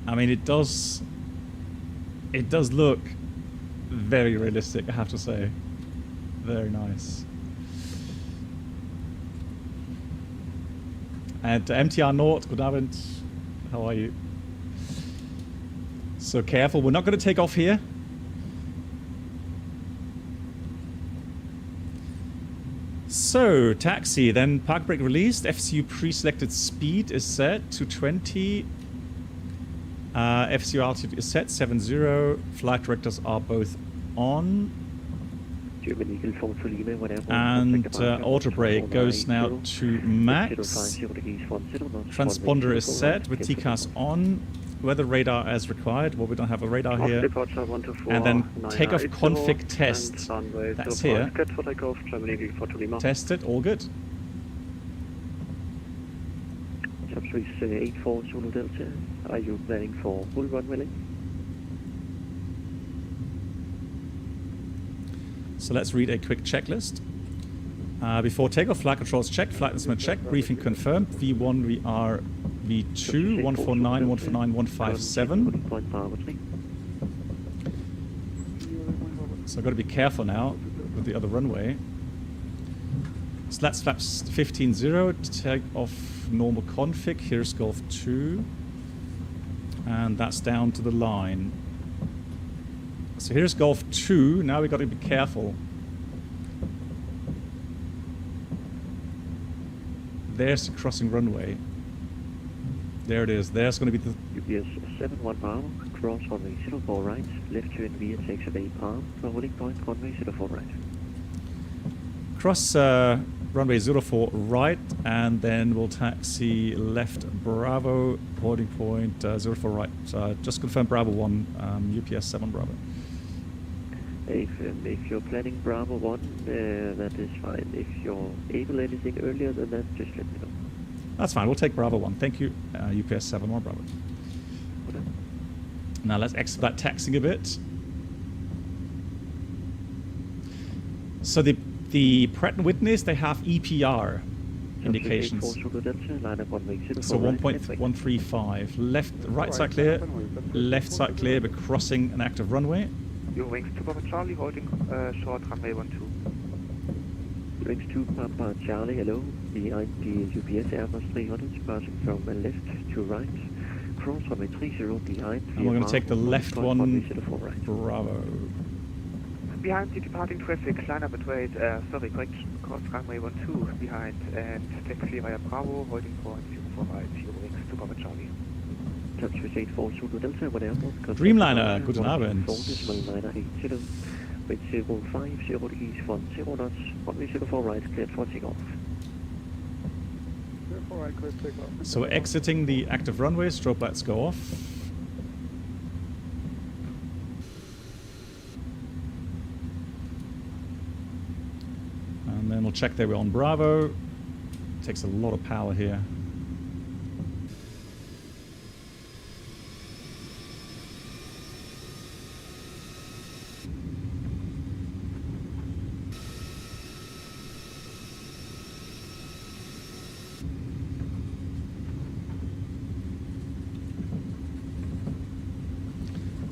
I mean, it does look very realistic, I have to say. Very nice. And MTR Nord, good Abend. How are you? So careful, we're not going to take off here. So, taxi, then park brake released, FCU pre-selected speed is set to 20. FCU altitude is set 70. Flight directors are both on. And auto brake goes now to max. Transponder is set with TCAS on. Weather radar as required. Well, we don't have a radar here. And then takeoff config test. That's here. Test it, all good. Subspace 84 Zulu Delta. Are you planning for full runway? So let's read a quick checklist. Before takeoff, flight controls checked, flight instrument checked, briefing confirmed. V1 we are V2, 149, 149, 157. So I've got to be careful now with the other runway. So that's flaps 15-0 to take off normal config. Here's Golf 2. And that's down to the line. So here's Golf 2. Now we've got to be careful. There's the crossing runway. There it is. There's going to be the... UPS 71 Bravo, cross runway 04 right, left turn via takes of 8 palm, for holding point runway 04 right. Cross runway 04 right, and then we'll taxi left Bravo, holding point 04 right. Just confirm Bravo 1, UPS 7 Bravo. If you're planning Bravo 1, that is fine. If you're able anything earlier than that, just let me know. That's fine. We'll take Bravo 1. Thank you. UPS 7 or Bravo. Okay. Now let's expedite taxiing a bit. So the Pratt & Whitneys, they have EPR indications. So 1.135. Right side clear, left side clear, but crossing an active runway. Your wings to Papa Charlie, holding short runway 12. Wings to Papa Charlie, hello. Behind the UPS Airbus 300, passing from left to right. Cross runway 30 behind. And we're going to take the left one, right. Bravo. Behind the departing traffic, line up at weight, sorry, correction, cross runway 12 behind, and taxi via Bravo, holding point 04 right, your wings to Papa Charlie. Dreamliner, guten Abend. So exiting the active runway, strobe lights go off. And then we'll check that we're on Bravo. Takes a lot of power here.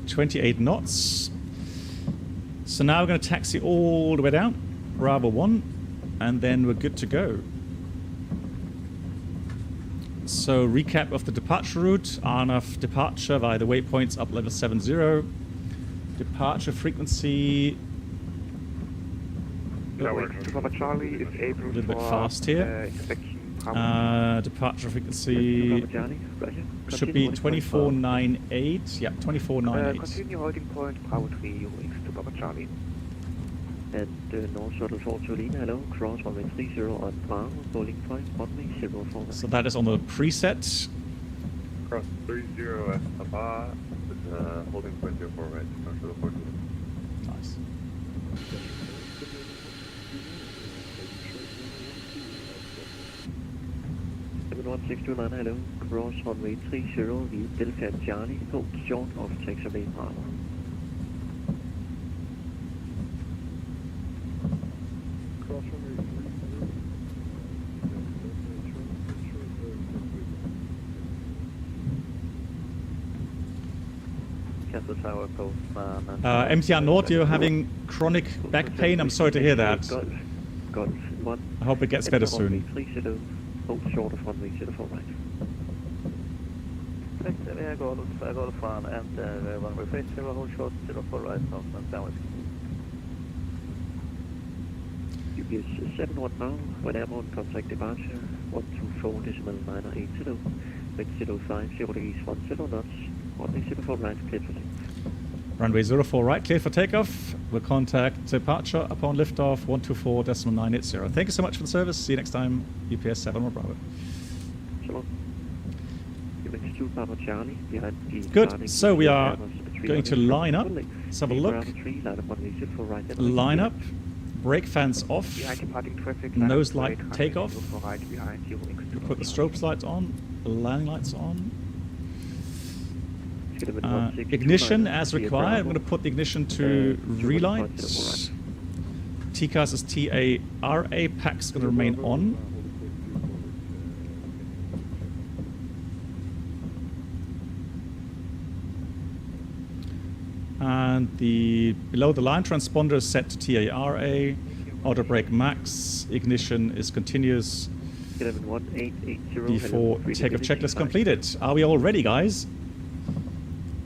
.28 knots. So now we're going to taxi all the way down, Bravo 1, and then we're good to go. So recap of the departure route, RNAV departure via the waypoints up level 70. Departure frequency... To Papa Charlie is a able little bit fast here. Departure frequency should be 2498. Yeah, 2498. Continue holding point Bravo 3, your wings to Papa Charlie. And North Shuttle 4 Lima, hello, cross runway 30 on Bravo, holding point runway 04. So that is on the preset. Cross 30 at Papa, holding point 04 right, North Shuttle 4 Lima. Nice. 1629, hello. Cross runway 30 via Delta Charlie, hold short of takes of 8 Bravo. Cross runway 30. Castle Tower Post. MTR Nord, you're having chronic back pain. I'm sorry to hear that. Got one. I hope it gets better soon. 30, hold short of runway 04 right. Taxi via Golf 1 and runway 30, hold short 04 right, Northland downwind. UPS 71 now, when airborne contact departure, 124.980, wind 05, 0 degrees 10 knots, runway 04 right, cleared for takeoff. Runway 04 right, clear for takeoff. We'll contact departure upon liftoff 124.980. Thank you so much for the service. See you next time. UPS 7 or Bravo. So, Papa Charlie behind the good. So we are going to line up. Let's have a look. Line up. Brake fans off. Nose light takeoff. Put the strobe lights on. Landing lights on. Ignition as required. I'm going to put the ignition to relight. TCAS is TARA. PAC's going to remain on. And the below the line transponder is set to TARA. Auto brake max. Ignition is continuous. 111880. Before takeoff checklist completed. Are we all ready, guys?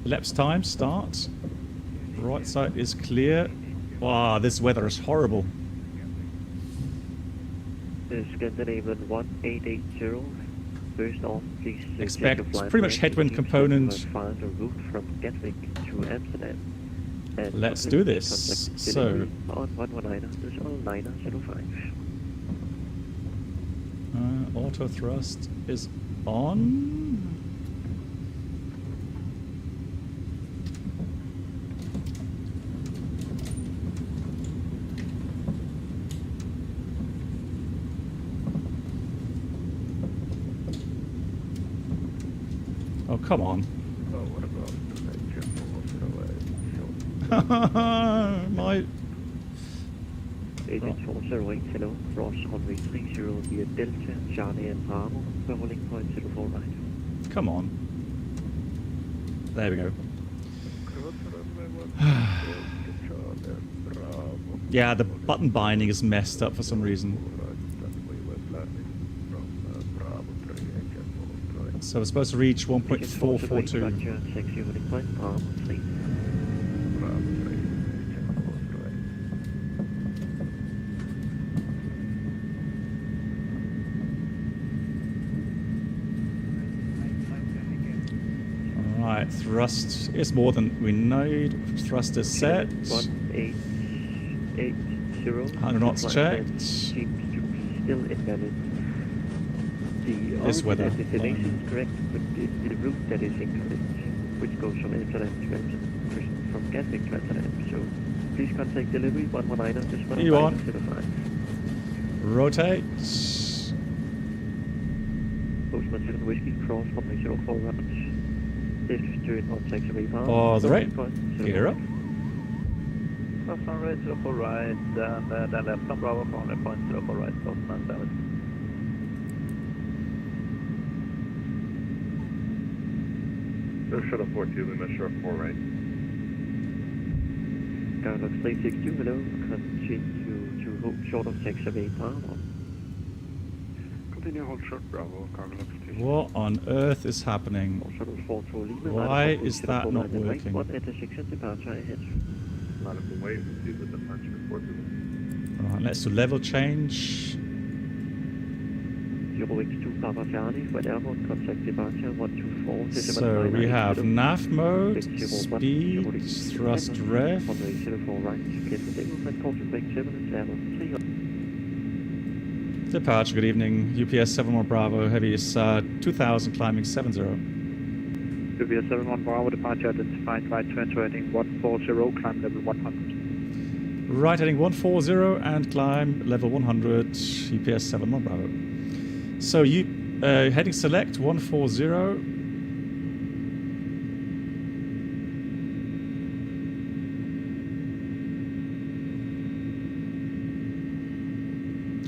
Elapsed time, start. Right side is clear. Wow, this weather is horrible. Scandinavian 1880. First off, please Expect check the flight pretty much plan. headwind component. Find a route from Gatwick to Amsterdam. And Let's do this. So, on 119.905. auto thrust is on. Oh, come on. My... 8408, hello. Cross runway 30 via Delta, Charlie and Bravo. For holding point 04 right. Come on. There we go. Yeah, the button binding is messed up for some reason. So we're supposed to reach 1.442. Alright, thrust is more than we need. Thrust is set. 1880. 100 knots checked. Seems to be still invalid. The This weather. destination is correct, but the route that is incorrect, which goes from Amsterdam to Amsterdam, from Gatwick to Amsterdam. So please contact delivery 119 just 1 You on? 05. Rotate. Postman 7 Whiskey, cross runway 04 routes. Left turn on taxiway power. Oh, the right. Gear up. Cross runway 04 right, and then left on Bravo for only point 04 right, Postman 7. Shuttle 42, we must short 4 right. Acarus 362, hello. Continue to hold short of taxiway power. Continue hold short Bravo, Cargo Lux 2. What on earth is happening? Why is that not working? What intersection departure ahead? Not if we wait and see the departure report. Alright, let's do level change. 0x2 Papa Charlie, for airport contact departure 124. So we have nav mode, speed, thrust ref. Departure, good evening. UPS 71 Bravo, heavy is 2000, climbing 70. UPS 71 Bravo, departure identified, right turn to heading 140, climb level 100. Right heading 140 and climb level 100, UPS 71 Bravo. So you heading select 140.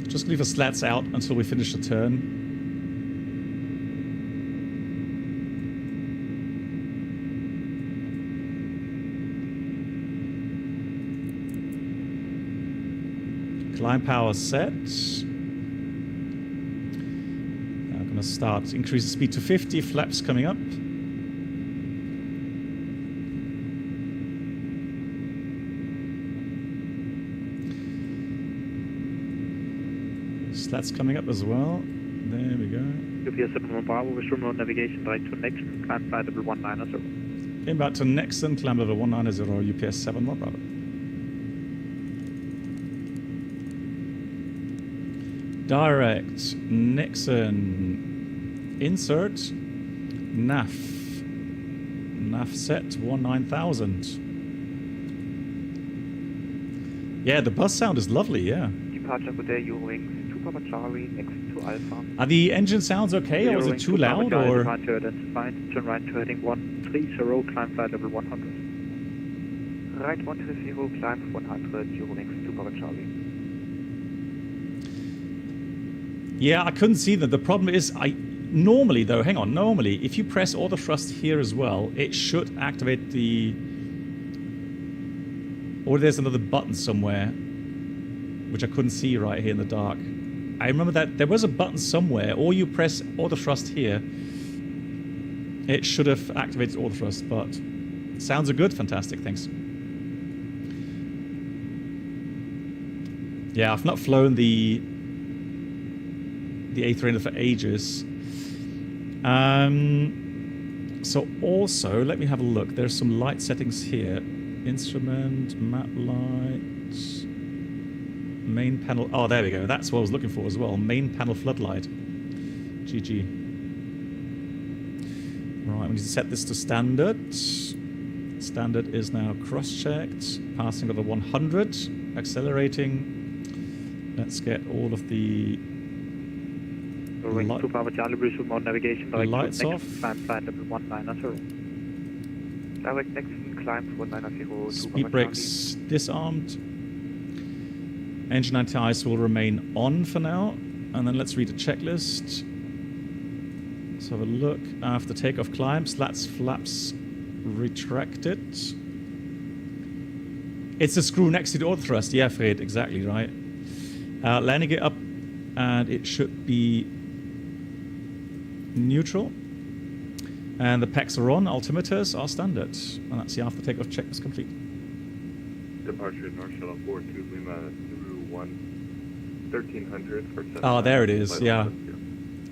Just leave the slats out until we finish the turn. Climb power set. Now I'm going to start. Increase the speed to 50. Flaps coming up. Slats coming up as well. There we go. UPS 71 Bravo, with remote navigation direct to Nixon, climb flight level 190. Inbound to Nixon, climb level 190, UPS 71 Bravo. Direct, Nixon, insert, nav set 19,000. Yeah, the bus sound is lovely, yeah. Departure good day, Eurowings 2 Papa Charlie, next to Alpha. Are the engine sounds okay, or is it too loud, or? Departure identified, turn right to heading 130, climb flight level 100. Right 130, climb 100, Eurowings 2 Papa Charlie. Yeah, I couldn't see that. The problem is, normally though, hang on, normally if you press auto thrust here as well, it should activate the... Or there's another button somewhere which I couldn't see right here in the dark. I remember that there was a button somewhere, or you press auto thrust here. It should have activated auto thrust, but sounds are good. Fantastic, thanks. Yeah, I've not flown the A300 for ages. So also, let me have a look. There's some light settings here. Instrument, map lights, main panel. Oh, there we go. That's what I was looking for as well. Main panel floodlight. GG. Right, we need to set this to standard. Standard is now cross-checked. Passing over 100. Accelerating. Let's get all of the Ring 2 Papa Charlie, resume on navigation. Lights off. Climb flight level 190. Direct next climb 190. Speed brakes disarmed. Engine anti-ice will remain on for now. And then let's read the checklist. Let's have a look. After takeoff climb, flaps retracted. It's the screw next to the auto thrust. Yeah, Fred, exactly right. Landing it up, and it should be neutral. And the PECs are on, altimeters are standard. And that's the after takeoff check was complete. Departure North Shuttle 42 Lima through 1300 for 7. Oh, there it is, yeah.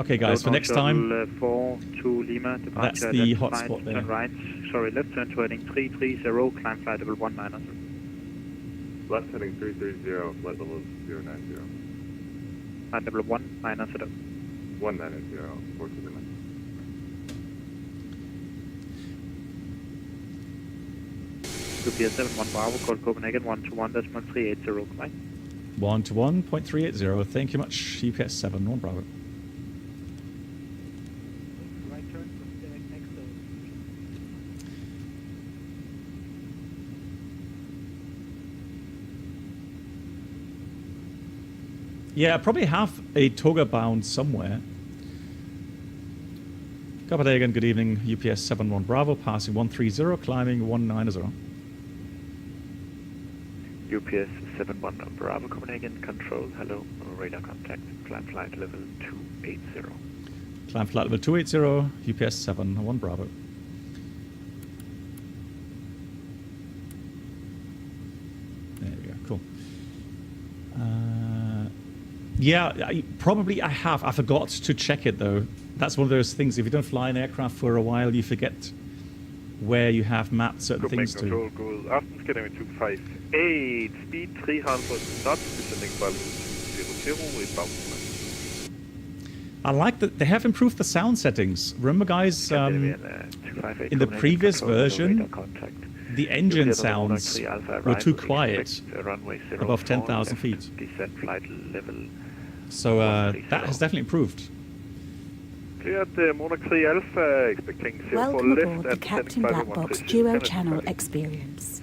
Okay, guys, for next time, 42 Lima, departure. that's the hotspot there. Turn right, sorry, left turn to heading 330, climb flight level 190. Left heading 330, flight level 090. Flight level 190. 190, 42 Lima. UPS 71 Bravo, call Copenhagen 121.380, climb. 121.380. Thank you much, UPS 71 Bravo. Right turn, next Yeah, I probably have a toga bound somewhere. Copenhagen, good evening. UPS 71 Bravo, passing 130, climbing 190. UPS 71 Bravo, Copenhagen, control, hello, radar contact, climb flight level 280. Climb flight level 280, UPS 71 Bravo. There we go, cool. Yeah, I have. I forgot to check it though. That's one of those things. If you don't fly an aircraft for a while, you forget where you have mapped certain things to. Control, good afternoon, getting 258, speed 300 knots, descending by 200, I like that they have improved the sound settings. Remember, guys, in the previous version, the engine sounds were too quiet above 10,000 feet. So that has definitely improved. Monarch 3 Alpha, expecting Welcome aboard the Captain Black Box Duo Channel experience.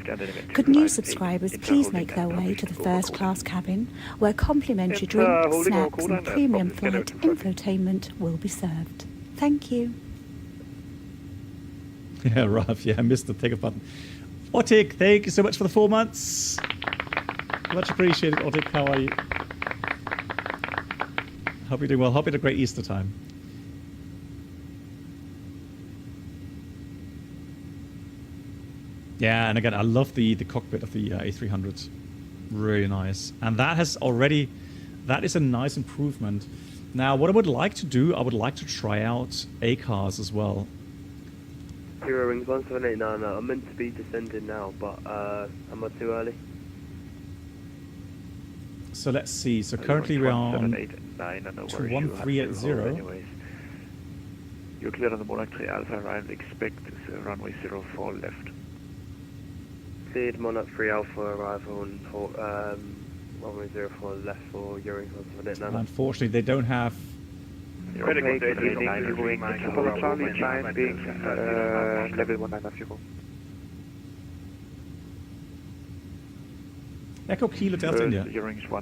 Could new subscribers please make their way to the first class cabin, where complimentary drinks, snacks and premium flight infotainment will be served. Thank you. Yeah, Ralph, yeah, I missed the take-off button. Otik, thank you so much for the 4 months. Much appreciated, Otik. How are you? Hope you're doing well. Hope you had a great Easter time. Yeah, and again, I love the cockpit of the A300. Really nice. And that is a nice improvement. Now, what I would like to do, I would like to try out Acarus as well. Hero Rings 1789, I'm meant to be descending now, but am I too early? So let's see. So currently we are on 1380. You're cleared on the Monarch 3 Alpha, arrival, expect runway 04 left. Cleared Monarch 3 Alpha, arrival on runway 04 left for Euro Rings 1789. Unfortunately, they don't have... Level 190. Echo Kilo Delta India.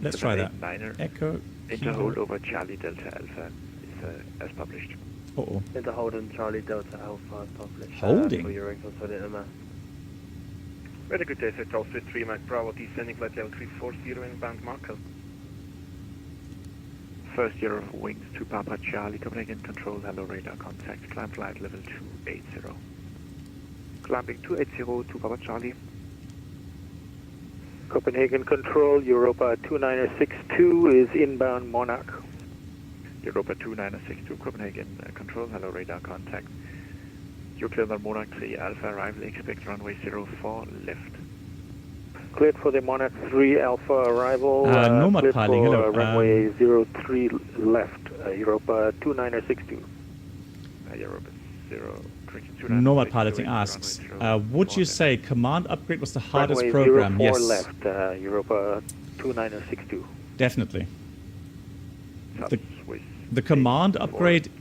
Let's try that. Echo Interhold over Charlie Delta Alpha is as published. Uh-oh. Interhold on Charlie Delta Alpha is published. Holding? For Euro Rings 1789. Very good day, sir. 3 Mike Bravo, descending flight level 340 inbound Markel. First Euro for wings to Papa Charlie, Copenhagen control, hello radar contact, climb flight level 280. Climbing 280 to Papa Charlie. Copenhagen control, Europa 2962 is inbound Monarch. Europa 2962, Copenhagen control, hello radar contact. You're cleared on Monarch 3 Alpha arrival, expect runway 04 left. Cleared for the Monarch 3 Alpha arrival. Nomad cleared piling, for hello. runway 03 left, Europa 2962. Europa 0. Nomad piloting asks, would you say command upgrade was the hardest program? Runway 04 Yes. left, Europa 2962. Definitely. The command upgrade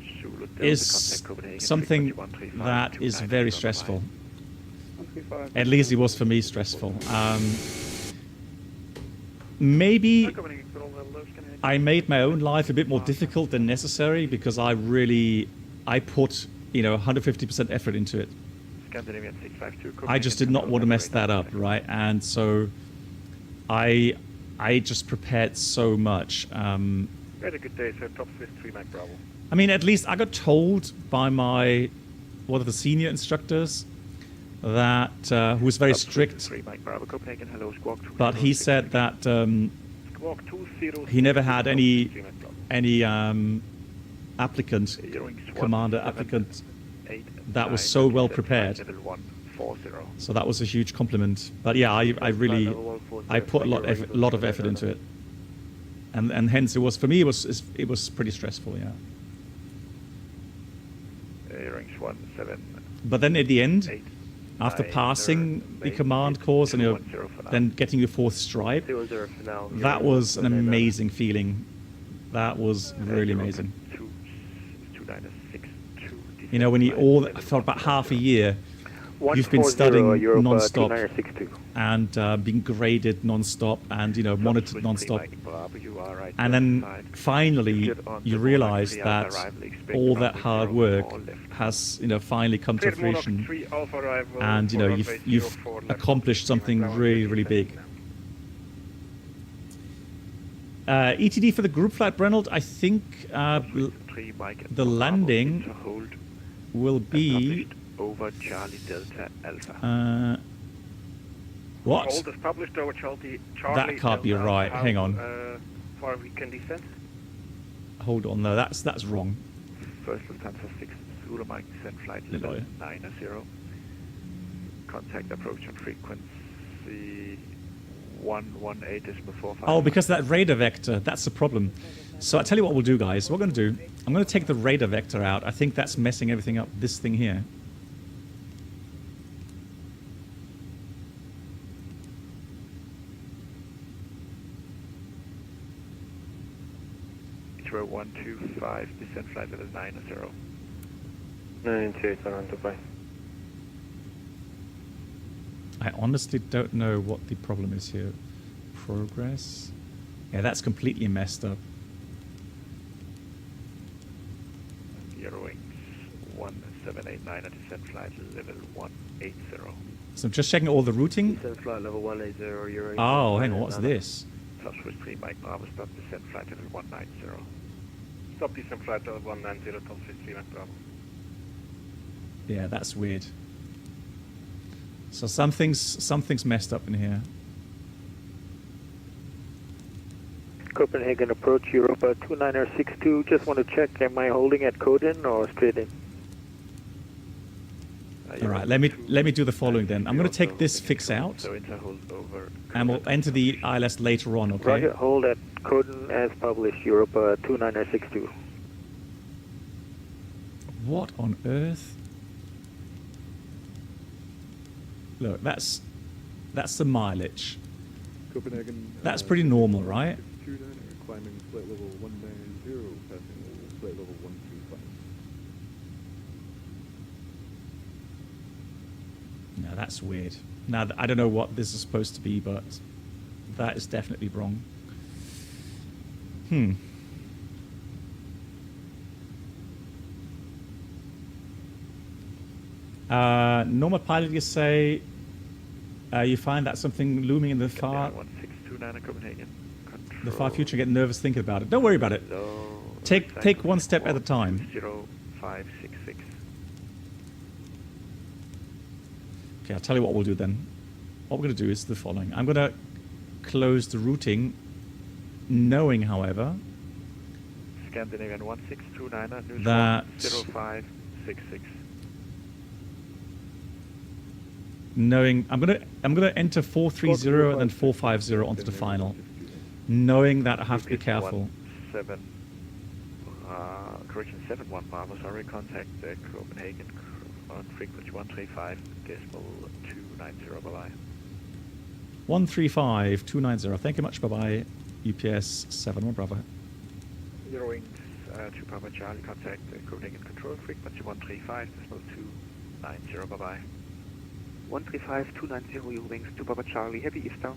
is something that is very stressful. At least it was for me stressful. Maybe I made my own life a bit more difficult than necessary because I put 150% effort into it. I just did not want to mess that up, right? And so I just prepared so much. We had a good day, so top Swiss 3 Mike Bravo. I mean, at least I got told by one of the senior instructors that who was very strict, but he said that he never had any applicant, commander applicant, that was so well prepared. So that was a huge compliment. But yeah, I really put a lot of effort into it, and hence it was, for me, it was pretty stressful. Yeah. But then at the end, after passing the command course and then getting your 4th stripe, that was an amazing feeling. That was really amazing. When for about half a year, you've been studying non-stop and being graded non-stop and monitored non-stop, and then finally you realize that all that hard work has finally come to fruition, and you've accomplished something really, really big. ETD for the group flight, Brenold. I think the landing will be over Charlie Delta Alpha. What? All is published over Charlie That can't be right. Hang on. For a weekend descent. Hold on, no, that's wrong. First Lufthansa 6 Zulu Mike descent flight level 90. Contact approach on frequency 118.45. Oh, because that radar vector, that's the problem. So I tell you what we'll do, guys. What we're going to do, I'm going to take the radar vector out. I think that's messing everything up, this thing here. Intro 125, descent flight level 90. 928 Toronto, bye. I honestly don't know what the problem is here. Progress. Yeah, that's completely messed up. Eurowings 1789 at descent flight level 180. So I'm just checking all the routing. Descent flight level 180, Eurowings. Oh, hang on, what's this? Touch with 3 Mike Bravo, stop descent flight level 190. Stop descent flight level 190, touch with 3 Mike Bravo. Yeah, that's weird. So something's messed up in here. Copenhagen approach Europa 2962. Just want to check, am I holding at code in or straight in? All right, let me do the following then. I'm going to take this fix out, and we'll enter the ILS later on, okay? Roger, hold at code in as published, Europa 2962. What on earth? Look, that's the mileage. Copenhagen. That's pretty normal, right? Climbing flight level 190, passing flight level 125. No, that's weird. Now, I don't know what this is supposed to be, but that is definitely wrong. Normal pilot, you say you find that something looming in the far. 1629 Copenhagen. the far future, get nervous thinking about it. Don't worry about it. Take one step at a time. 0566. Okay, I'll tell you what we'll do then. What we're going to do is the following. I'm going to close the routing, knowing, however, Scandinavian 1629er, News that 0566. knowing I'm gonna enter 430 and then 450 onto the final, knowing that I have to be careful. 71 Bravo, sorry, contact Copenhagen on frequency 135.290, bye-bye. 135.290, thank you much, bye-bye, UPS 71 Bravo. Eurowings to Papa Charlie, contact Copenhagen control frequency 135.290, bye-bye. 135-290 Eurowings to Papa Charlie, Happy Easter.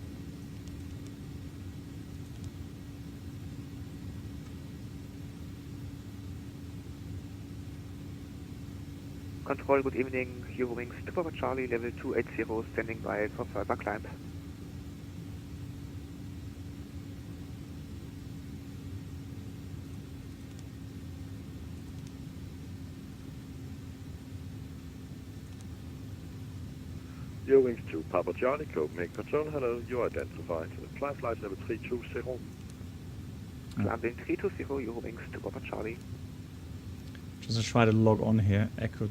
Control, good evening, Eurowings to Papa Charlie, level 280, standing by for further climb. Eurowings to Papa Charlie, Copenhagen control, hello, you are identified. Climb flight level 320. Climb 320, Eurowings to Papa Charlie. Just try to log on here, Echo.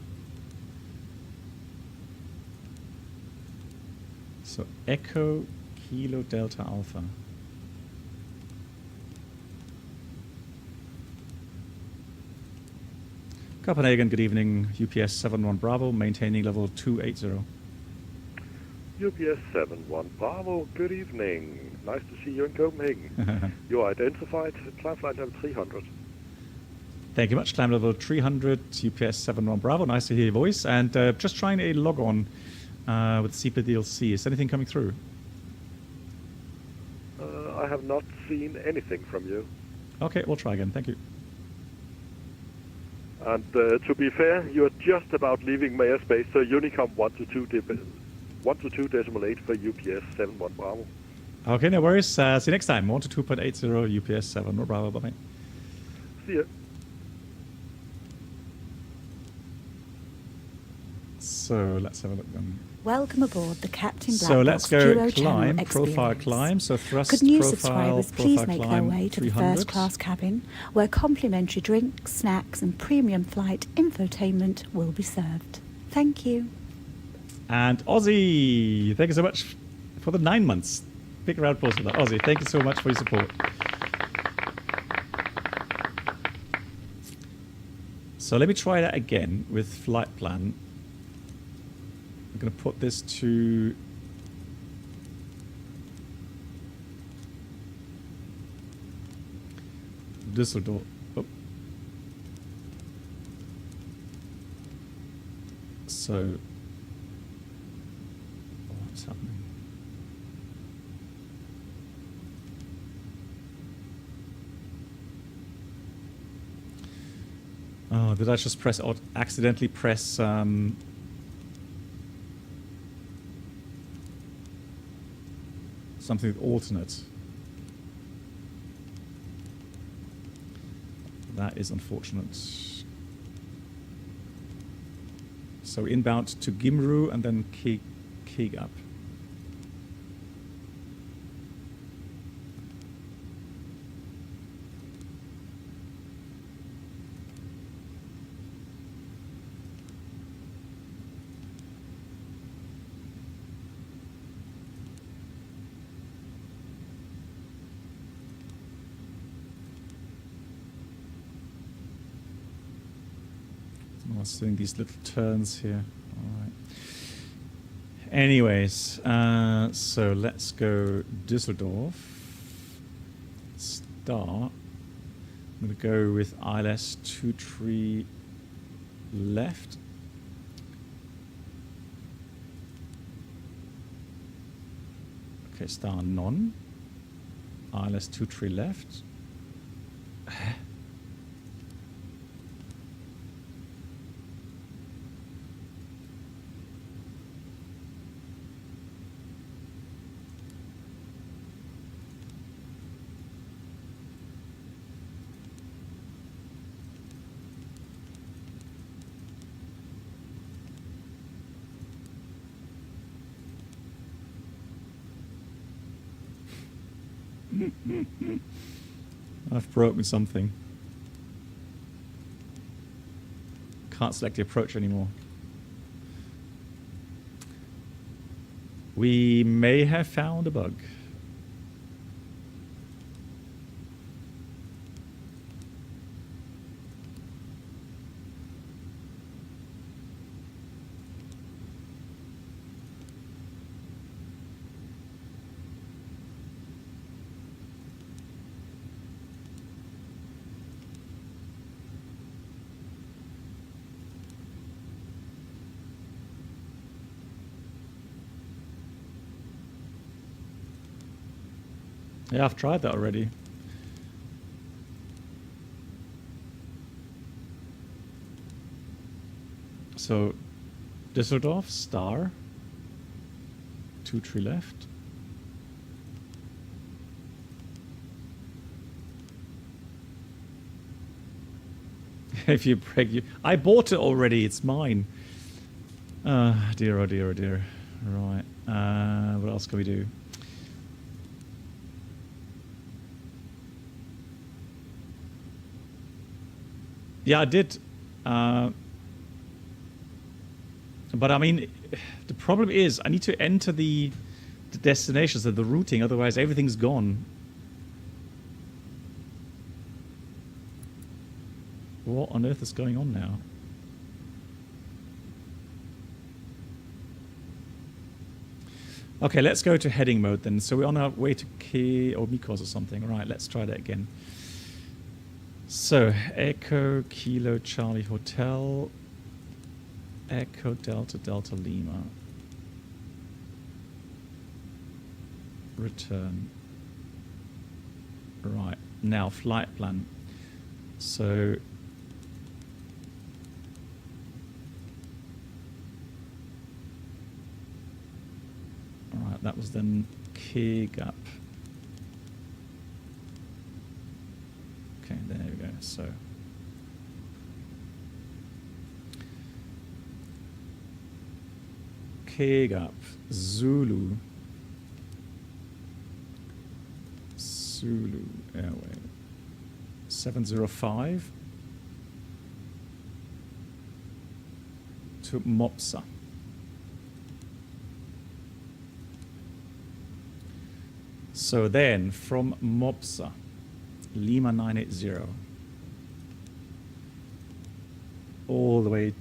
So Echo Kilo Delta Alpha. Copenhagen, good evening. UPS 71 Bravo, maintaining level 280. UPS 71 Bravo, good evening. Nice to see you in Copenhagen. You are identified. Climb flight level 300. Thank you much. Climb level 300, UPS 71 Bravo. Nice to hear your voice. And just trying a log on with CPDLC. Is anything coming through? I have not seen anything from you. Okay, we'll try again. Thank you. And to be fair, you're just about leaving my airspace, so Unicom 122.8 for UPS 71 Bravo. Okay, no worries. See you next time. 122.80 UPS 71 Bravo. Bye. See ya. So let's have a look then. Welcome aboard the Captain Black So let's Box go Duo climb, Channel profile Experience. climb. So thrust, Could new profile, subscribers please make their climb, way to the 300. first class cabin, where complimentary drinks, snacks and premium flight infotainment will be served. Thank you. And Aussie, thank you so much for the 9 months. Big round of applause for that. Aussie, thank you so much for your support. So let me try that again with flight plan. I'm going to put this to Duesseldorf. Oh. So what's happening? Oh, did I just press or accidentally press something with alternate? That is unfortunate. So inbound to Gimru and then Keg up. I was doing these little turns here. All right. Anyways, so let's go Düsseldorf. Start. I'm going to go with ILS 23 left. Okay, star none. ILS 23 left. I've broken something. Can't select the approach anymore. We may have found a bug. Yeah, I've tried that already. So, Duesseldorf, star. 2-3 left. If you break you... I bought it already, it's mine. Dear, oh dear, oh dear. Right, what else can we do? Yeah, I did. But I mean, the problem is I need to enter the destinations and the routing, otherwise everything's gone. What on earth is going on now? Okay, let's go to heading mode then. So we're on our way to Key or Mykonos or something. Right, let's try that again. So, Echo, Kilo, Charlie, Hotel, Echo, Delta, Delta, Lima. Return. Right, now flight plan. So, alright, that was then Key Gap. Okay, there we go. So, K-Gap, Zulu, Airway, 705 to Mopsa. So then, from Mopsa, Lima 980 all the way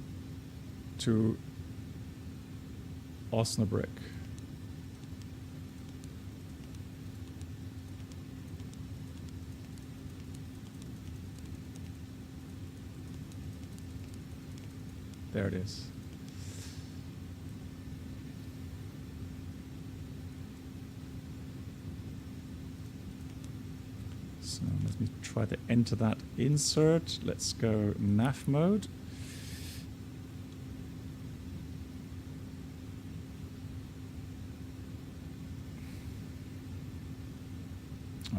to Osnabrück. There it is. So let me try to enter that insert. Let's go nav mode.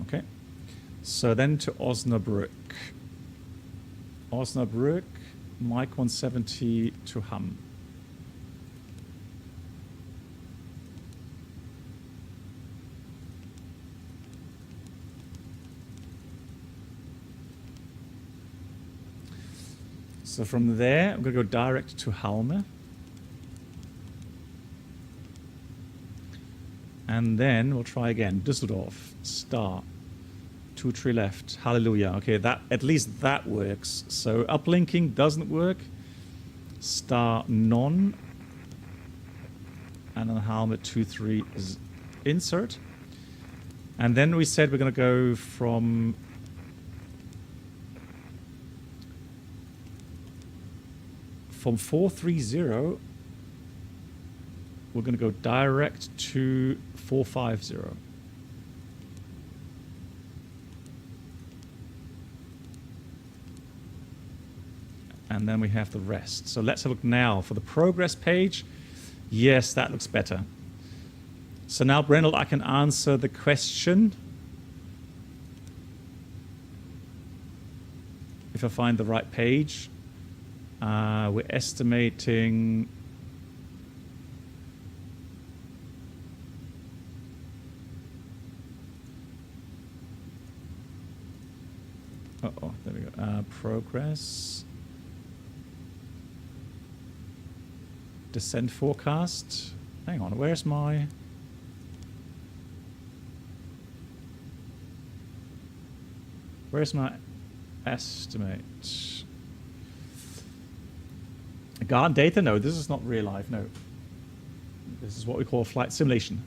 Okay. So then to Osnabrück. Osnabrück, Mike 170 to Hamm. So from there, I'm going to go direct to Halme. And then we'll try again. Düsseldorf, star. 2-3 left. Hallelujah. Okay, that at least that works. So uplinking doesn't work. Star non. And then Halme 2-3 is insert. And then we said we're going to go from 430, we're going to go direct to 450. And then we have the rest. So let's have a look now for the progress page. Yes, that looks better. So now, Brendel, I can answer the question. If I find the right page. We're estimating Progress. Descent forecast. Hang on, where's my... Where's my estimate? Garden data? No, this is not real life, no. This is what we call flight simulation.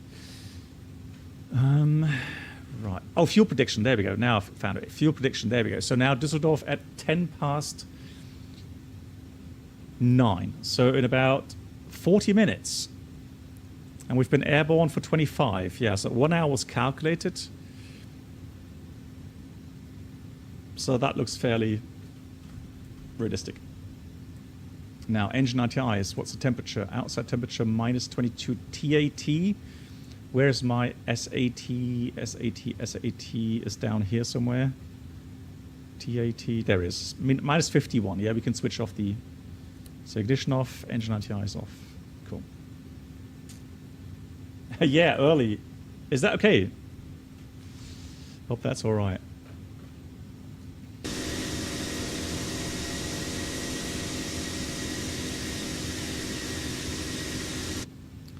Right. Oh, fuel prediction. There we go. Now I've found it. Fuel prediction. There we go. So now Duesseldorf at 9:10. So in about 40 minutes. And we've been airborne for 25. Yeah, so 1 hour was calculated. So that looks fairly realistic. Now, engine RTIs. What's the temperature? Outside temperature minus 22 TAT. Where's my SAT? SAT is down here somewhere. TAT, there it is. Minus 51. Yeah, we can switch off the... So ignition off, engine RTI is off. Cool. Yeah, early. Is that okay? Hope that's all right.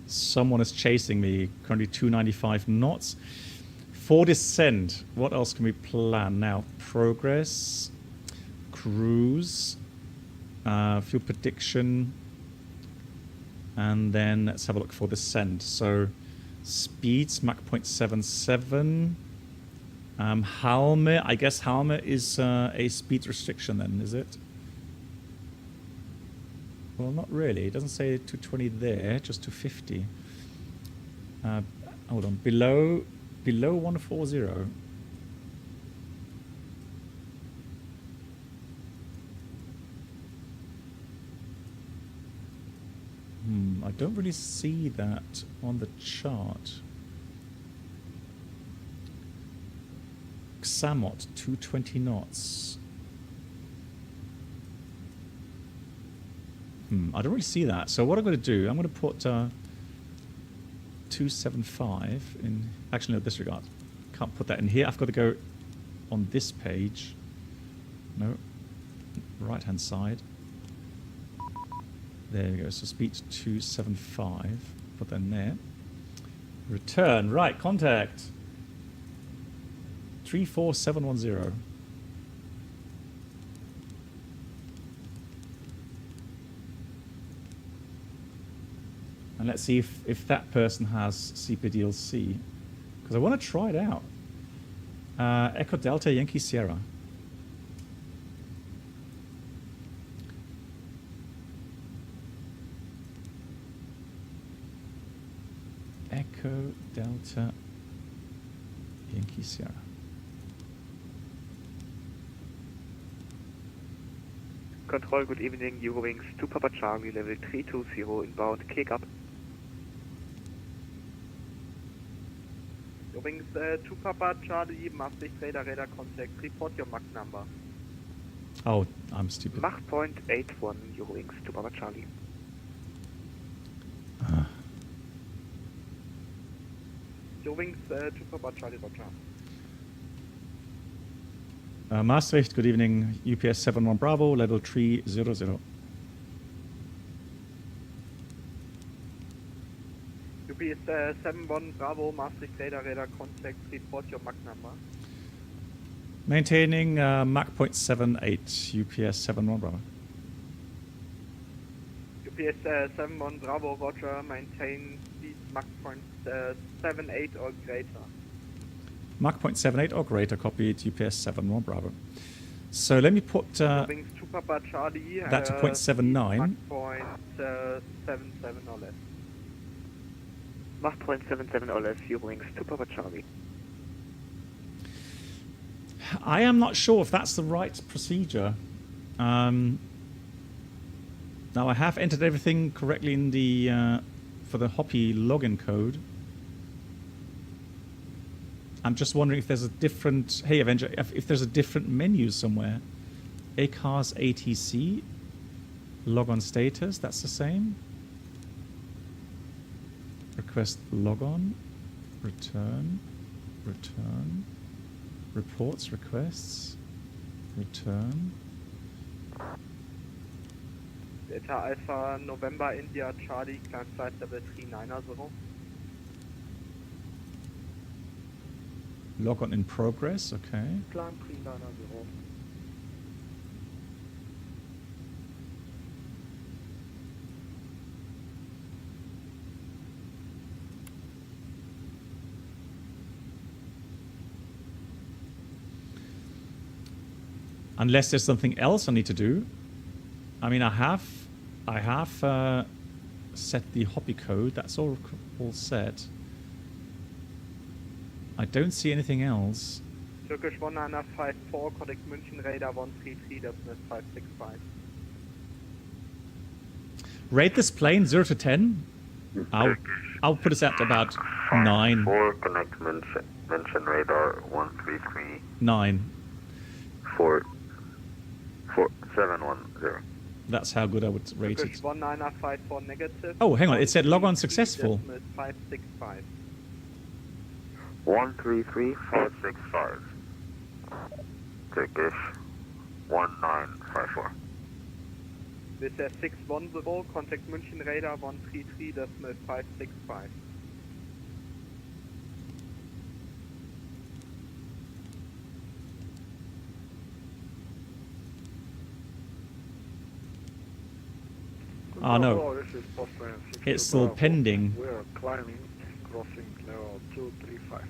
Someone is chasing me, currently 295 knots. For descent, what else can we plan now? Progress, cruise, fuel prediction, and then let's have a look for descent. So speeds, Mach 0.77. Halme, I guess Halme is a speed restriction then, is it? Well, not really. It doesn't say 220 there, just 250. Hold on. Below 140. I don't really see that on the chart. Xamot, 220 knots. I don't really see that. So what I'm going to do, I'm going to put 275 in... Actually, no, disregard. Can't put that in here. I've got to go on this page. No. Right-hand side. There we go. So speed 275. Put that in there. Return. Right, contact. 34710. And let's see if that person has CPDLC. Because I want to try it out. Echo Delta Yankee Sierra. Echo Delta Yankee Sierra. Control, good evening. Eurowings 2 Papa Charlie, level 320, inbound, kick up. Eurowings 2 Papa Charlie, Maastricht radar contact, report your Mach number. Oh, I'm stupid. Mach 0.81, Eurowings 2 Papa Charlie. Eurowings 2 Papa Charlie, Roger. Maastricht, good evening. UPS 71 Bravo, level 300. UPS 71 Bravo, Maastricht radar contact, report your Mach number. Maintaining Mach 0.78, UPS 71 Bravo. UPS 71 Bravo, Roger, maintain speed Mach 0.78 or greater. Mach 0.78 or greater, copied, UPS 71 Bravo. So let me put that to 0.79. Mach 0.77 or less. Mach 0.77 or less, Eurowings 2 Papa Charlie. I am not sure if that's the right procedure. Now I have entered everything correctly in the for the Hoppy login code. I'm just wondering if there's a different... Hey, Avenger, if there's a different menu somewhere. Acarus ATC. Logon status, that's the same. Request logon. Return. Return. Reports, requests. Return. Delta Alpha November India Charlie, climb flight level 390. Log on in progress, okay. Climb 390. Unless there's something else I need to do. I mean, I have set the Hoppy code. That's all set. I don't see anything else. Turkish 1954, contact München radar 133, decimal 565. Rate this plane 0 to 10. I'll put us at about 9. 4, connect München radar 133. 9. 710. That's how good I would rate Turkish it. 1954 negative. Oh, hang on. It said log on successful. Decimal 565. 133565. Turkish 1954. This is 610, contact München radar 133, decimal 565. Oh no, This is Postman 6 it's still pending. We are climbing, crossing level 235.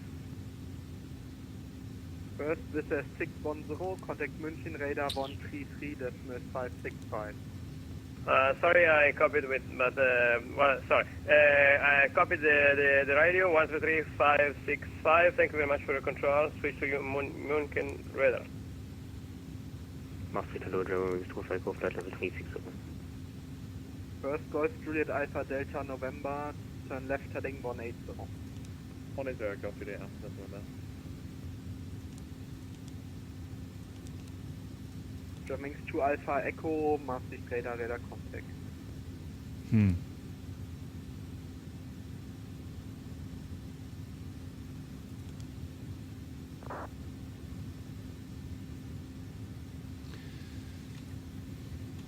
First, this is 610, contact München radar 133, decimal 565. Sorry, I copied sorry. I copied the radio 133.565. Thank you very much for your control. Switch to München radar. Must be hello, German wings 25, go flight level 360. First, Golf Juliet Alpha Delta November, turn left heading 180. Monitor, copy the answer. German 2 Alpha Echo, Maastricht radar contact.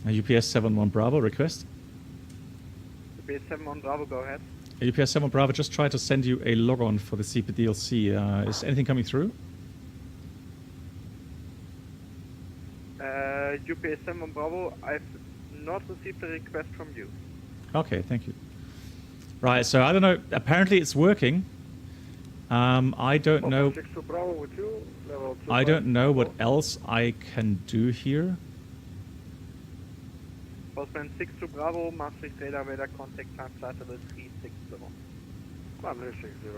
UPS 71 Bravo request. UPS 71 Bravo, go ahead. UPS 7 Bravo just tried to send you a logon for the CPDLC. Is anything coming through? UPS 7 Bravo, I've not received a request from you. Okay, thank you. Right, so I don't know. Apparently it's working. I don't know. 6 to Bravo with you, level 2. I don't know what else I can do here. Postman 6 to Bravo, Maastricht radar contact, time flight level 360. Climb 360,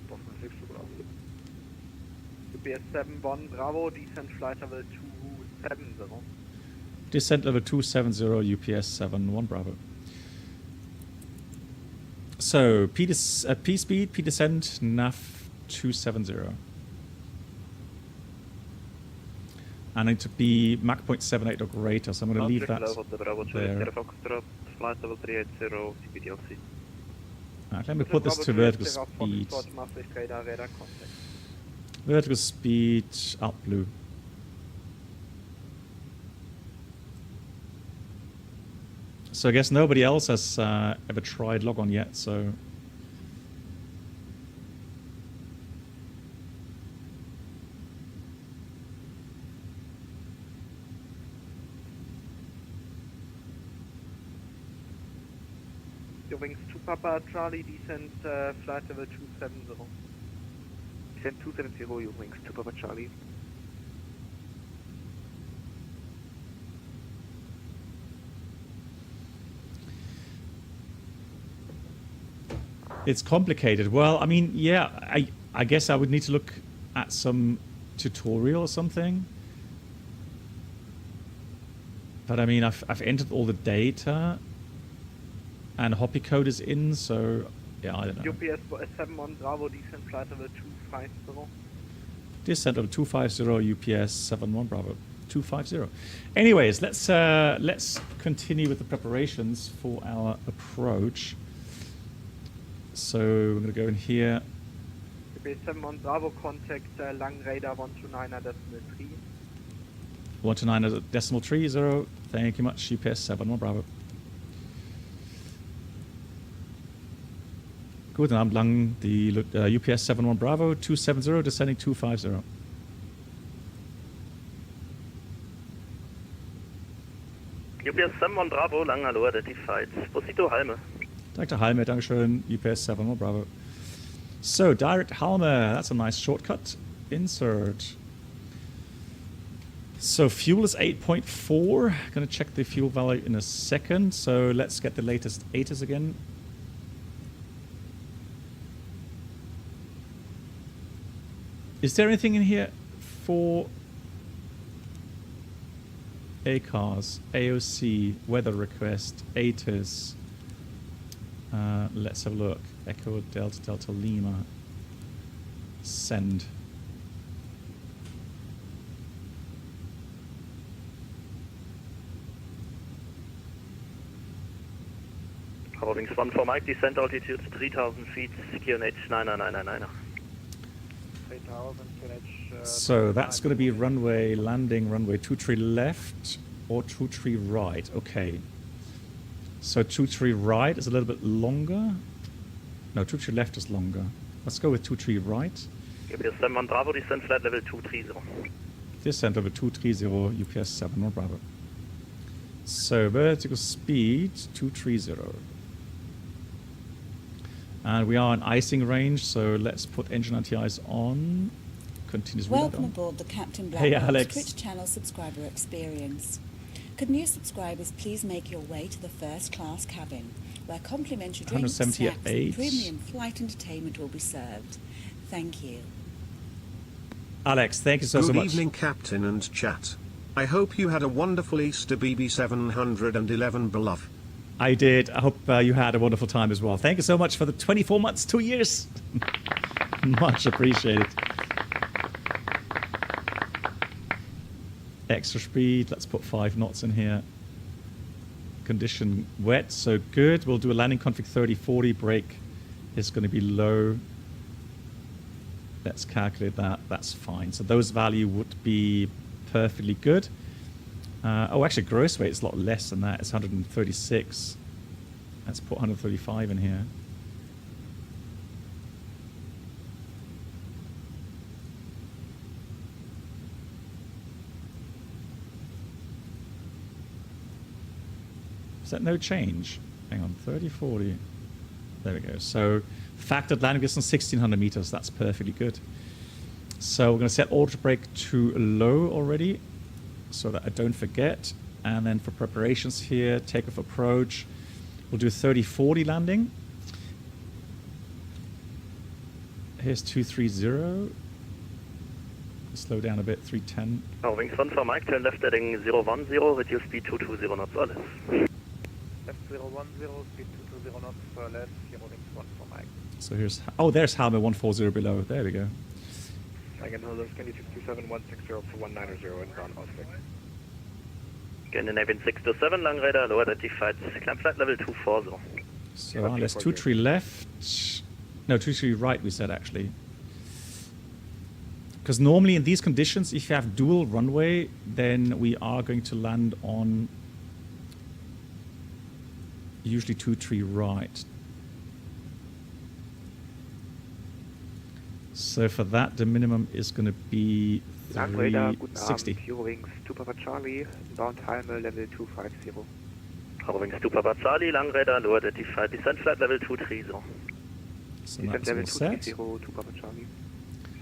Postman 6 to Bravo. UPS 71 Bravo, descent flight level 270. Descent level 270, UPS 71 Bravo. So, P speed, P descent, nav 270. I need to be Mach 0.78 or greater, so I'm going to leave that there. Flight level 380, CPDLC. Let me put this to vertical speed. Vertical speed, out blue. So I guess nobody else has ever tried logon yet, so... Your wings 2 Papa Charlie, descent flight level 270. Descent 270, your wings 2 Papa Charlie. It's complicated. Well, I mean, yeah, I guess I would need to look at some tutorial or something. But I mean, I've entered all the data, and Hoppy code is in, so yeah, I don't know. UPS 71 Bravo, descent flight level 250. Descent level 250, UPS 71 Bravo 250. Anyways, let's continue with the preparations for our approach. So we're going to go in here. UPS 71 Bravo, contact Lang radar 129 decimal 3. 129.30. Thank you much. UPS 71 Bravo. Guten Abend lang, die UPS 71 Bravo 270 descending 250. UPS 71 Bravo, lang hallo, identified. Posito Halme. Dr. Halme, Dankeschön. UPS 71 Bravo. So, direct Halme, that's a nice shortcut. Insert. So, fuel is 8.4. Going to check the fuel value in a second. So, let's get the latest ATIS again. Is there anything in here for ACARS, AOC, weather request, ATIS? Let's have a look. Echo Delta Delta Lima. Send. Holding 1 for Mike, descent altitude 3000 feet, QNH 99999. So that's going to be runway landing, runway 23 left or 23 right. Okay. So 23 right is a little bit longer. No, 23 left is longer. Let's go with 23 right. UPS 71 Bravo, descent flight level 230. Descent level 230, UPS 71 Bravo. So vertical speed 230. And we are in icing range, so let's put engine anti-ice on. Continuous Welcome on. aboard the Captain Black Hey, Box Alex. Twitch channel subscriber experience. Could new subscribers please make your way to the first class cabin, where complimentary drinks, snacks, and 178. premium flight entertainment will be served. Thank you. Alex, thank you so much. Good evening, Captain and chat. I hope you had a wonderful Easter, BB711 beloved. I did. I hope you had a wonderful time as well. Thank you so much for the 24 months, 2 years. Much appreciated. Extra speed. Let's put 5 knots in here. Condition wet, so good. We'll do a landing config 30-40. Brake is going to be low. Let's calculate that. That's fine. So those value would be perfectly good. Oh, actually, gross weight is a lot less than that. It's 136. Let's put 135 in here. Is that no change? Hang on, 30, 40. There we go. So factored landing distance 1,600 meters. That's perfectly good. So we're going to set auto brake to low already, so that I don't forget. And then for preparations here, takeoff approach, we'll do 30-40 landing. Here's 230. Slow down a bit, 310. Wings 1 for Mike, turn left heading 010, reduce speed 220 knots, alles. Left 010, speed 220 knots, left, wings 1 for Mike. So here's, oh, there's Halme 140 below. There we go. Again, hold those, Candy 627, 160 for 190 and ground Ausweg. Scandinavian 627, long radar, low identified, climb flight level 240. So there's 23 left. No, 23 right, we said actually. Because normally in these conditions, if you have dual runway, then we are going to land on usually 23 right. So for that, the minimum is going to be 360. Wings 2 Papa Charlie, bound Halme level 250. Wings 2 Papa Charlie, long radar, low identified, descent flight level 230. So descent that's level all set. 230, 2 Papa Charlie.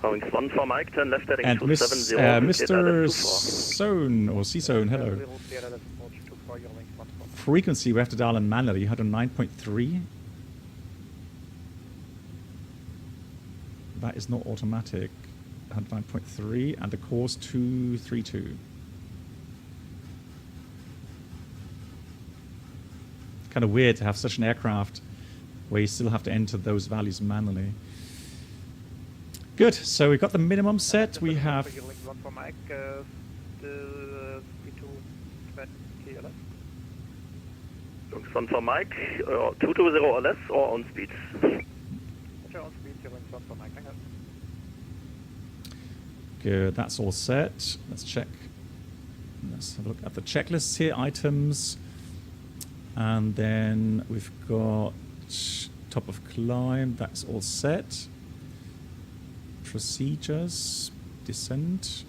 Wings 1 for Mike, turn left heading And 270. Mr. Sohn, or C-Sohn, hello. Frequency, we have to dial in manually, 109.3. That is not automatic. 109.3, and the course 232. Kind of weird to have such an aircraft where you still have to enter those values manually. Good, so we've got the minimum set. We have... Wings 1 for Mike, speed 220 left. Wings 1 for Mike, 220 or less, or on speed. On speed, wings 1 for Mike, danke. Good, that's all set. Let's check Let's have a look at the checklists here, items. And then we've got top of climb, that's all set. Procedures, descent.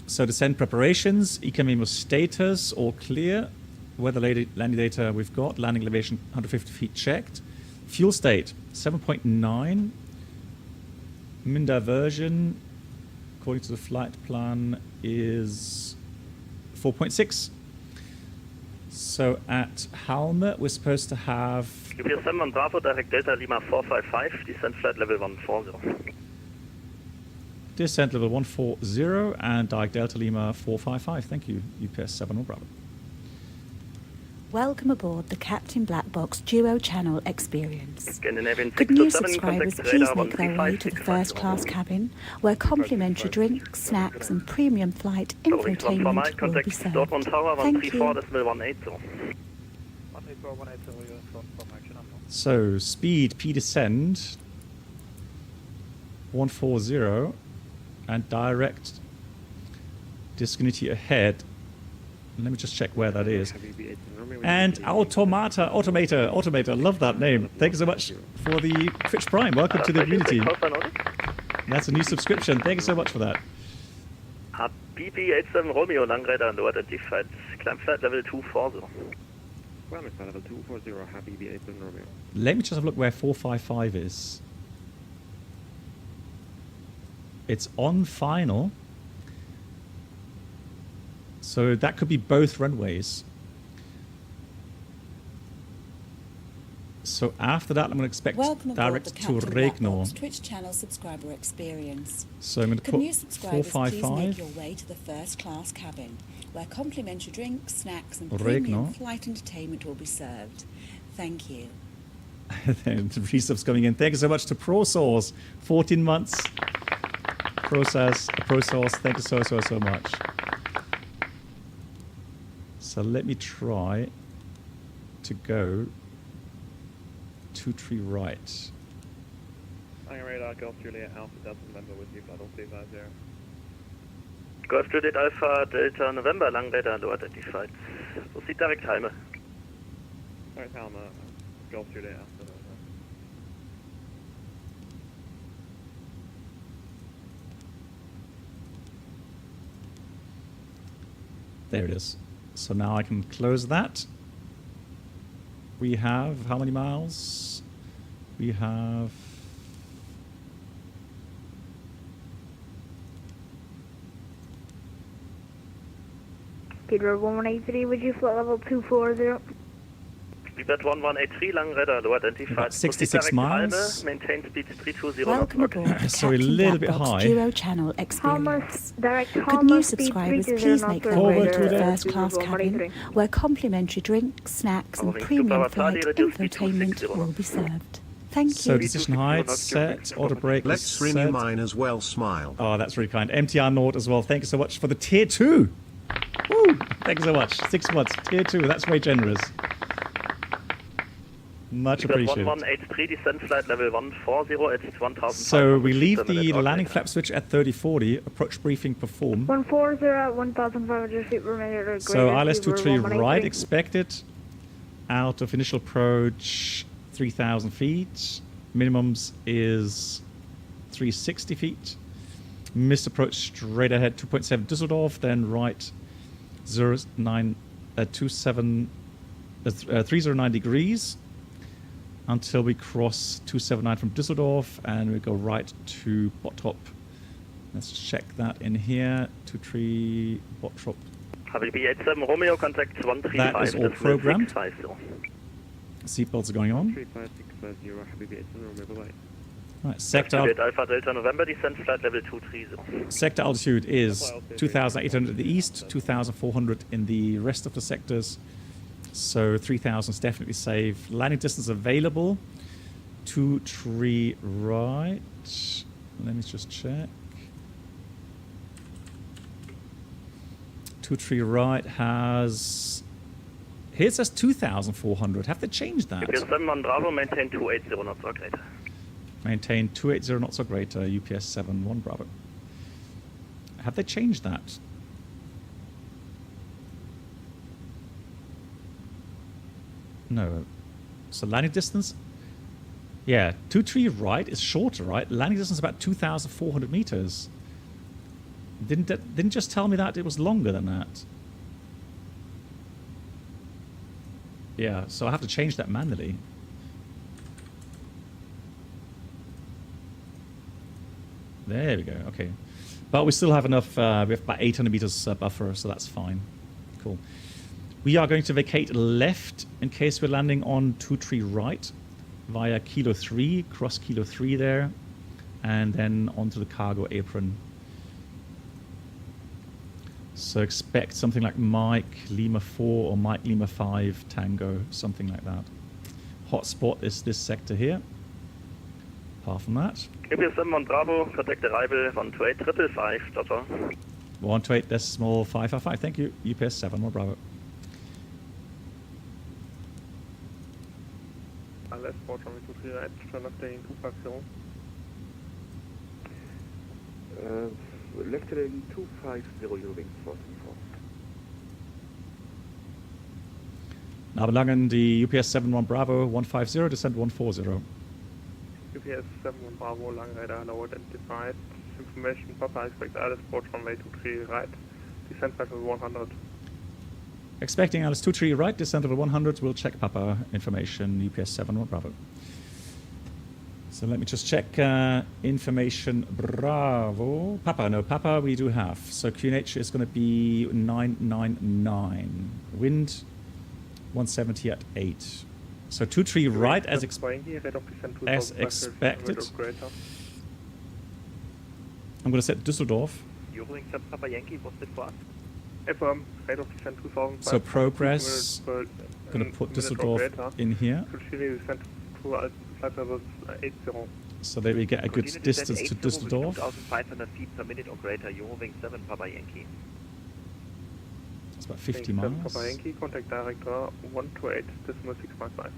So descent preparations, ECMEMO status, all clear. Weather landing data we've got, landing elevation 150 feet checked. Fuel state 7.9. Min diversion, according to the flight plan, is 4.6. So at Halme, we're supposed to have... UPS 7 Bravo, direct Delta Lima 455, descent flight level 140. Descent level 140 and direct Delta Lima 455. Thank you, UPS 7 Bravo. Welcome aboard the Captain Black Box Duo Channel experience. Scandinavian Could new 627, subscribers contact please radar make their way to the first class cabin, where complimentary drinks, snacks and premium flight infotainment will be served. Dortmund Tower Thank you. 134.180. So speed P descend 140 and direct discontinuity ahead. Let me just check where that is. And Automator, love that name. Thank you so much for the Twitch Prime. Welcome to the community. That's a new subscription. Thank you so much for that. BP87 Romeo, Langradar, low identified. Climb flight level 240. Level 240, happy B87 Romeo. Let me just have a look where 455 is. It's on final. So that could be both runways. So after that, I'm going to expect direct to Regnor. Twitch channel subscriber experience. So I'm going to Can put new subscribers please 455. make your way to the first class cabin, where complimentary drinks, snacks and Regnor. premium flight entertainment will be served. Thank you. Then the resubs coming in. Thank you so much to ProSource. 14 months. ProSource, thank you so much. So let me try to go 23 right. Hang radar, Golf Juliet Alpha Delta November with you, Battle 250. Golf Juliet Alpha Delta November, Langradar, low identified. Proceed direct Halme. Direct Halme, Golf Juliet Alpha Delta. There it is. So now I can close that. We have how many miles? We have... Peter 1183, would you flight level 240? Libet 1183, Langradar, low identified. 66 miles. Halme, maintain speed 320. Welcome aboard the So a Captain little Black bit Box high. Duo Channel experience. Direct Could new subscribers please make their way to the first class cabin, where complimentary drinks, snacks and premium flight infotainment will be served. Thank you. So decision height set, auto brake. Let's renew mine as well, smile. Oh, that's really kind. MTR Nord as well. Thank you so much for the tier 2. Woo! Thank you so much. 6 months, tier 2. That's very generous. Much appreciated. 1183, descent flight level 140 at 1,000. So we leave the landing flap switch at 3040. Approach briefing perform. 140 at 1,500 feet remaining. So ILS-23 right expected. Out of initial approach 3,000 feet. Minimums is 360 feet. Missed approach straight ahead 2.7 Duesseldorf. Then right 309 degrees. Until we cross 279 from Düsseldorf and we go right to Bottrop. Let's check that in here. 23 Bottrop. HB87 Romeo, contact 135. That is all programmed. 650. Seatbelts are going on. 35650, HB87 Romeo, bye. Right, sector Alpha Delta November, descent flight level 230. sector altitude is 2,800 in the east, 2,400 in the rest of the sectors. So 3,000 is definitely safe. Landing distance available. 23 right. Let me just check. 23 right has... Here it says 2,400. Have they changed that? UPS 7 Bravo, maintain 280 knots, okay. Maintain 280 knots or greater, UPS 71 Bravo. Have they changed that? No. So landing distance? Yeah, 23 right is shorter, right? Landing distance about 2,400 meters. Didn't just tell me that it was longer than that. Yeah, so I have to change that manually. There we go, okay. But we still have enough, we have about 800 meters buffer, so that's fine. Cool. We are going to vacate left in case we're landing on 23 right via Kilo 3, cross Kilo 3 there, and then onto the cargo apron. So expect something like Mike Lima 4 or Mike Lima 5 Tango, something like that. Hotspot is this sector here. Apart from that. UPS 71 Bravo, contact arrival 128 Dr. 128.555, thank you. UPS 71 Bravo. Alles Port from 23 right, turn off the 250. Left heading 250, Eurowings 474. Now belangen die UPS 71 Bravo 150, descent 140. UPS 71 Bravo, Langradar now identified. Information Papa, expect Alice Port runway 23 right, descent level 100. Expecting Alice 23 right, descent level 100, we'll check Papa information, UPS 71 Bravo. So let me just check information Bravo. Papa we do have. So QNH is going to be 999. Wind 170 at 8. So 23 right as expected. I'm going to set Düsseldorf. Eurowings Papa Yankee, what's the for us? Affirm, rate of descent 2000. So progress, going to put Düsseldorf in here. So that we get a good distance to Düsseldorf. 2,500 feet per minute or greater, Eurowings 7 Papa Yankee. It's about 50 miles. Papa Yankee, contact director 128.655.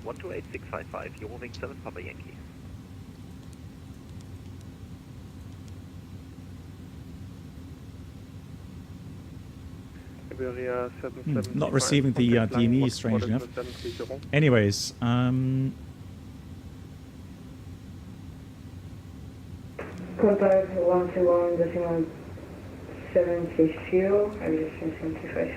128.655, Eurowings 7 Papa Yankee. Not receiving the DME, strange enough. Anyways, Contact 121.760, aviation 75.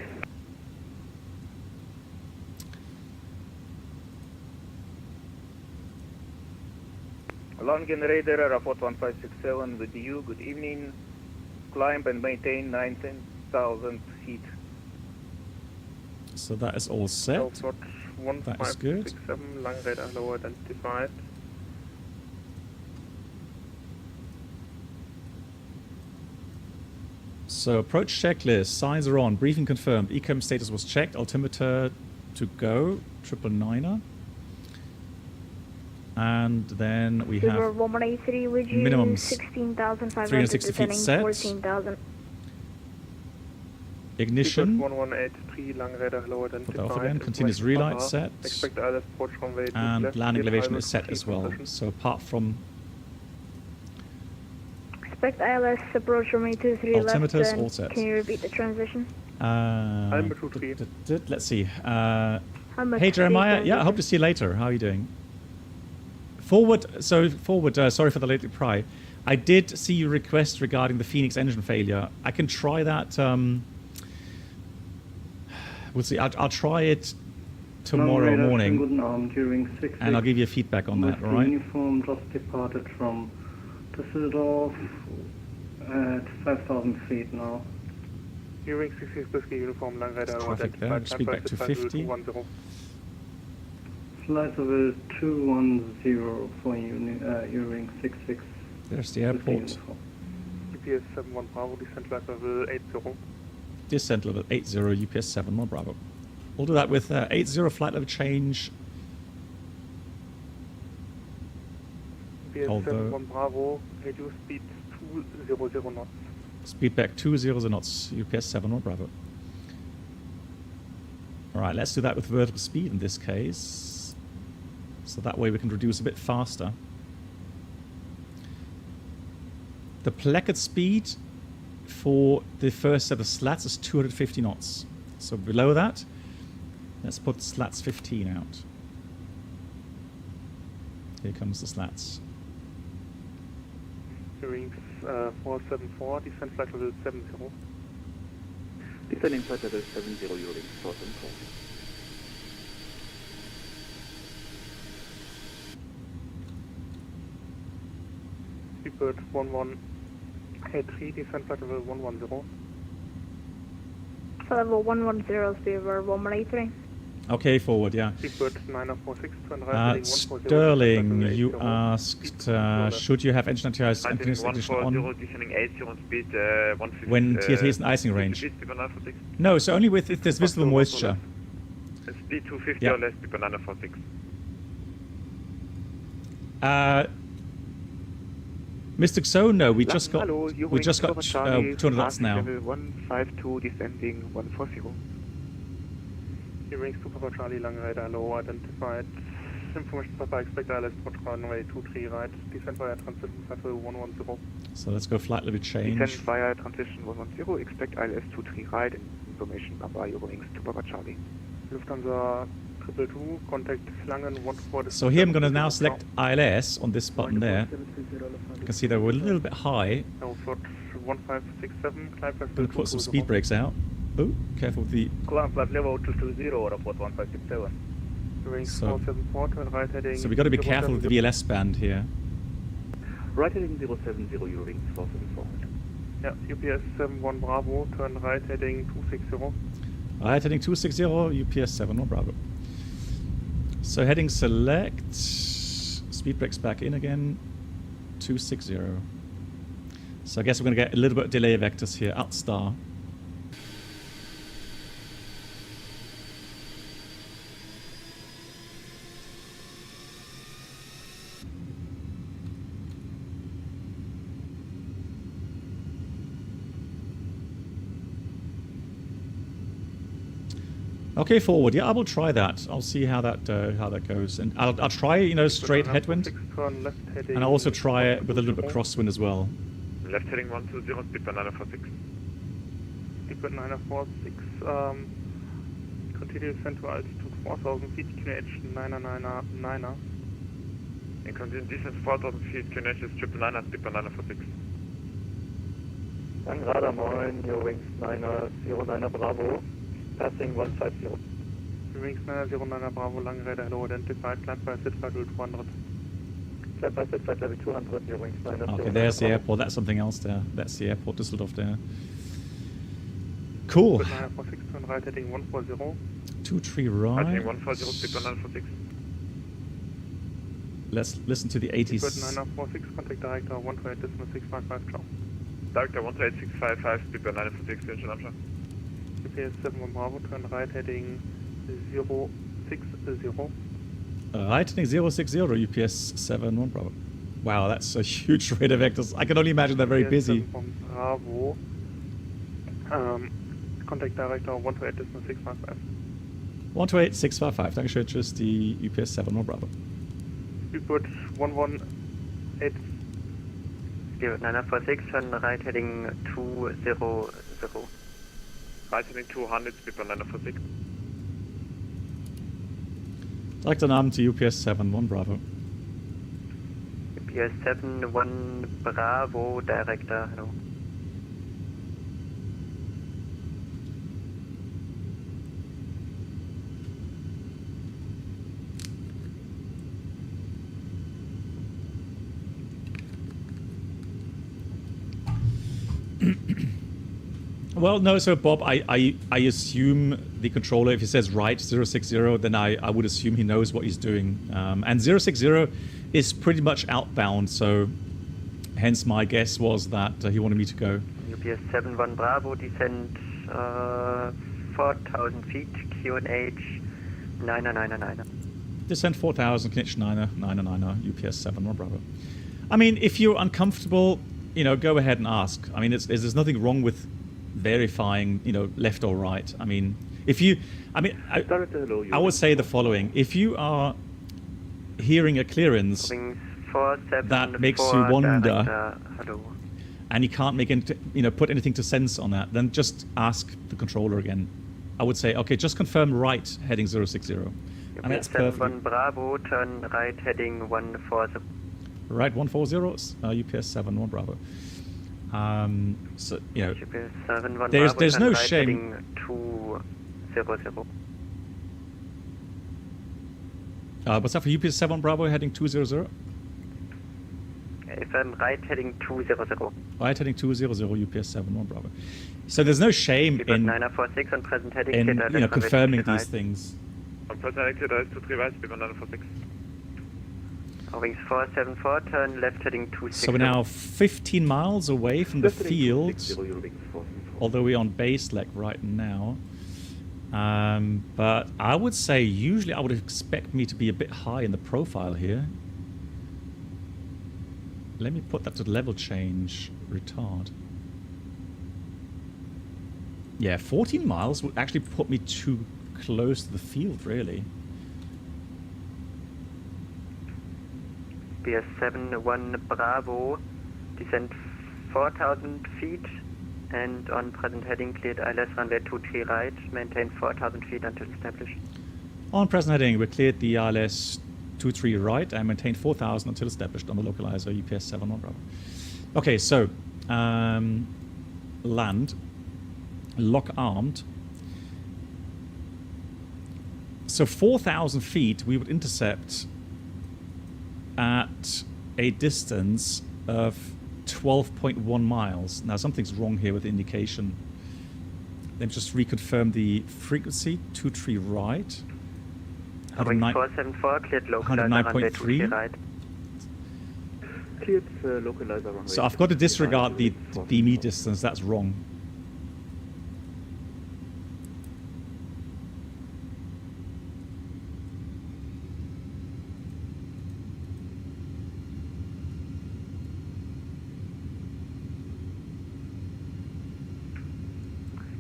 Alarm generator, report 1567 with you, good evening. Climb and maintain 19,000 feet. So that is all set. That is good. 1567, Langradar now identified. So approach checklist, signs are on, briefing confirmed, ECOM status was checked, altimeter to go, 999er. And then we have minimum 360 feet set. 14,000. Ignition. 1183 Langradar low Put that off again. Continuous relight set. Expect Alice Port runway and landing elevation is set as well. So apart from Expect ILS approach runway 23 left. altimeters, all set. Can you repeat the transition? Let's see. Hey Jeremiah, yeah, I hope to see you later. How are you doing? Forward, sorry for the late reply. I did see your request regarding the Phoenix engine failure. I can try that. We'll see. I'll try it tomorrow morning, and I'll give you a feedback on that. All right. Uniform just departed from Duesseldorf at 5,000 feet now. Hearing 66 Whiskey Uniform Langradar. Traffic there. Speed back to 50. Flight level 210 for Hearing 66. There's the airport. UPS 71 Bravo, descent level 80. Descent level 80, UPS 71 Bravo. We'll do that with 80 flight level change. UPS 71 Bravo, reduce speed 200 knots. Speed back 200 knots, UPS 71 Bravo. Alright, let's do that with vertical speed in this case. So that way we can reduce a bit faster. The placard speed for the first set of slats is 250 knots. So below that, let's put slats 15 out. Here comes the slats. Wings 474, descent flight level 70. Descending flight level 70, Eurowings 474. Speedbird 1183, descent flight level 110. Flight level 110, speedbird 1183. Okay, forward, yeah. Sterling, you asked, should you have engine anti-ice on when TRT is in icing range? No, so only if there's visible moisture. Speed 250 yeah. or less, speed banana 46. Mr. So, no, we just got 200 knots now. 152 descending 140. Wings to Papa Charlie, long radar low, identified. Information Papa, expect ILS approach runway 23 right, descent via transition flight level 110. So let's go flight level change. Descent via transition 110, expect ILS 23 right, information Papa, Eurowings to Papa Charlie. Lufthansa 222, contact Langen 14. So here I'm going to now select ILS on this button there. You can see that we're a little bit high. 1567, climb I'm going to put some speed brakes out. Oh, careful with the... Climb flight level 220, report 1567. So we've got to be careful with the VLS band here. Right heading 070, Eurowings 474. Yeah, UPS 71 Bravo, turn right heading 260. Right heading 260, UPS 71 Bravo. So heading select, speed brakes back in again, 260. So I guess we're going to get a little bit of delay vectors here, out star. Okay, forward. Yeah, I will try that. I'll see how that goes, and I'll try straight headwind, and I'll also try it with a little bit crosswind as well. Left heading 120, speed banana 46. Speedbird 946. Continue descent to altitude 4,000 feet, QNH 999. And continue descent 4,000 feet, QNH is 999, speed banana 46. Radar 9, Eurowings 909 Bravo. Passing 150. Wings 909 Bravo, long radar hello, identified, climb by set flight level 200. Climb by set flight level 200, Eurowings 909. Okay, there's the airport, that's something else there. That's the airport, Duesseldorf there. Cool. 946, turn right heading 140. 23 right. Heading 140, speed banana 46. Let's listen to the 80s. 946, contact director 128.655, ciao. Director 128.655, speed banana 46, engine Amsterdam. UPS 71 Bravo, turn right heading 060. Right heading 060, UPS 71 Bravo. Wow, that's a huge rate of vectors. I can only imagine they're very busy. Bravo. Contact director 128.655. 128.655, Dankeschön, tschüss, die UPS 71 Bravo. Speedbird 118. Speedbird 946, turn right heading 200. Right heading 200, speed banana 46. Director Namen to UPS 71 Bravo. UPS 71 Bravo, director, hello. Well, no, so Bob, I assume the controller, if he says right 060, then I would assume he knows what he's doing. And 060 is pretty much outbound, so hence my guess was that he wanted me to go. UPS 71 Bravo, descent 4,000 feet, QNH 999. Descent 4,000, QNH 999, UPS 71 Bravo. I mean, if you're uncomfortable, go ahead and ask. I mean, there's nothing wrong with verifying, left or right. I mean, I would say the following: if you are hearing a clearance that makes you wonder, and you can't make any, put anything to sense on that, then just ask the controller again. I would say, okay, just confirm right heading 060. And that's perfect. 1 Bravo, turn right heading 140. Right, 140, UPS 7 1 Bravo. So, UPS 7 1 there's Bravo, no right shame. Heading 200. What's that for UPS 7 Bravo heading 200? If I'm right heading 200. Right heading 200, UPS 7 1 Bravo. So there's no shame in 946 on present heading. confirming these things. On present heading clear direct to 3 right, speed 946. Wings 474, turn left heading 260. So we're now 15 miles away from the field, although we're on base leg right now. But I would say usually I would expect me to be a bit high in the profile here. Let me put that to level change retard. Yeah, 14 miles would actually put me too close to the field, really. BS7 1 Bravo, descend 4,000 feet and on present heading cleared ILS runway 23 right, maintain 4,000 feet until established. On present heading, we cleared the ILS 23 right and maintained 4,000 until established on the localizer UPS 7 1 Bravo. Okay, so land, lock armed. So 4,000 feet we would intercept at a distance of 12.1 miles. Now something's wrong here with the indication. Let me just reconfirm the frequency, 23 right. 474, cleared localizer runway 23 right. Cleared localizer runway. So I've got to disregard the DME distance, that's wrong.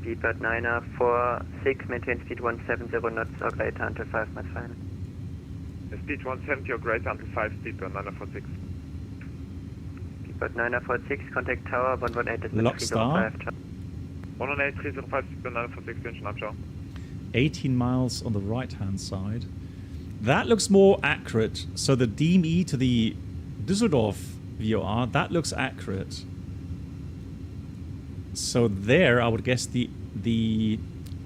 Speedbird 946, maintain speed 170 knots or greater until 5 miles final. Speed 170 or greater until 5, Speedbird 946. Speedbird 946, contact tower 118 Lock star. 118 305, Speedbird 946, engine up, 18 miles on the right hand side. That looks more accurate. So the DME to the Duesseldorf VOR, that looks accurate. So there, I would guess the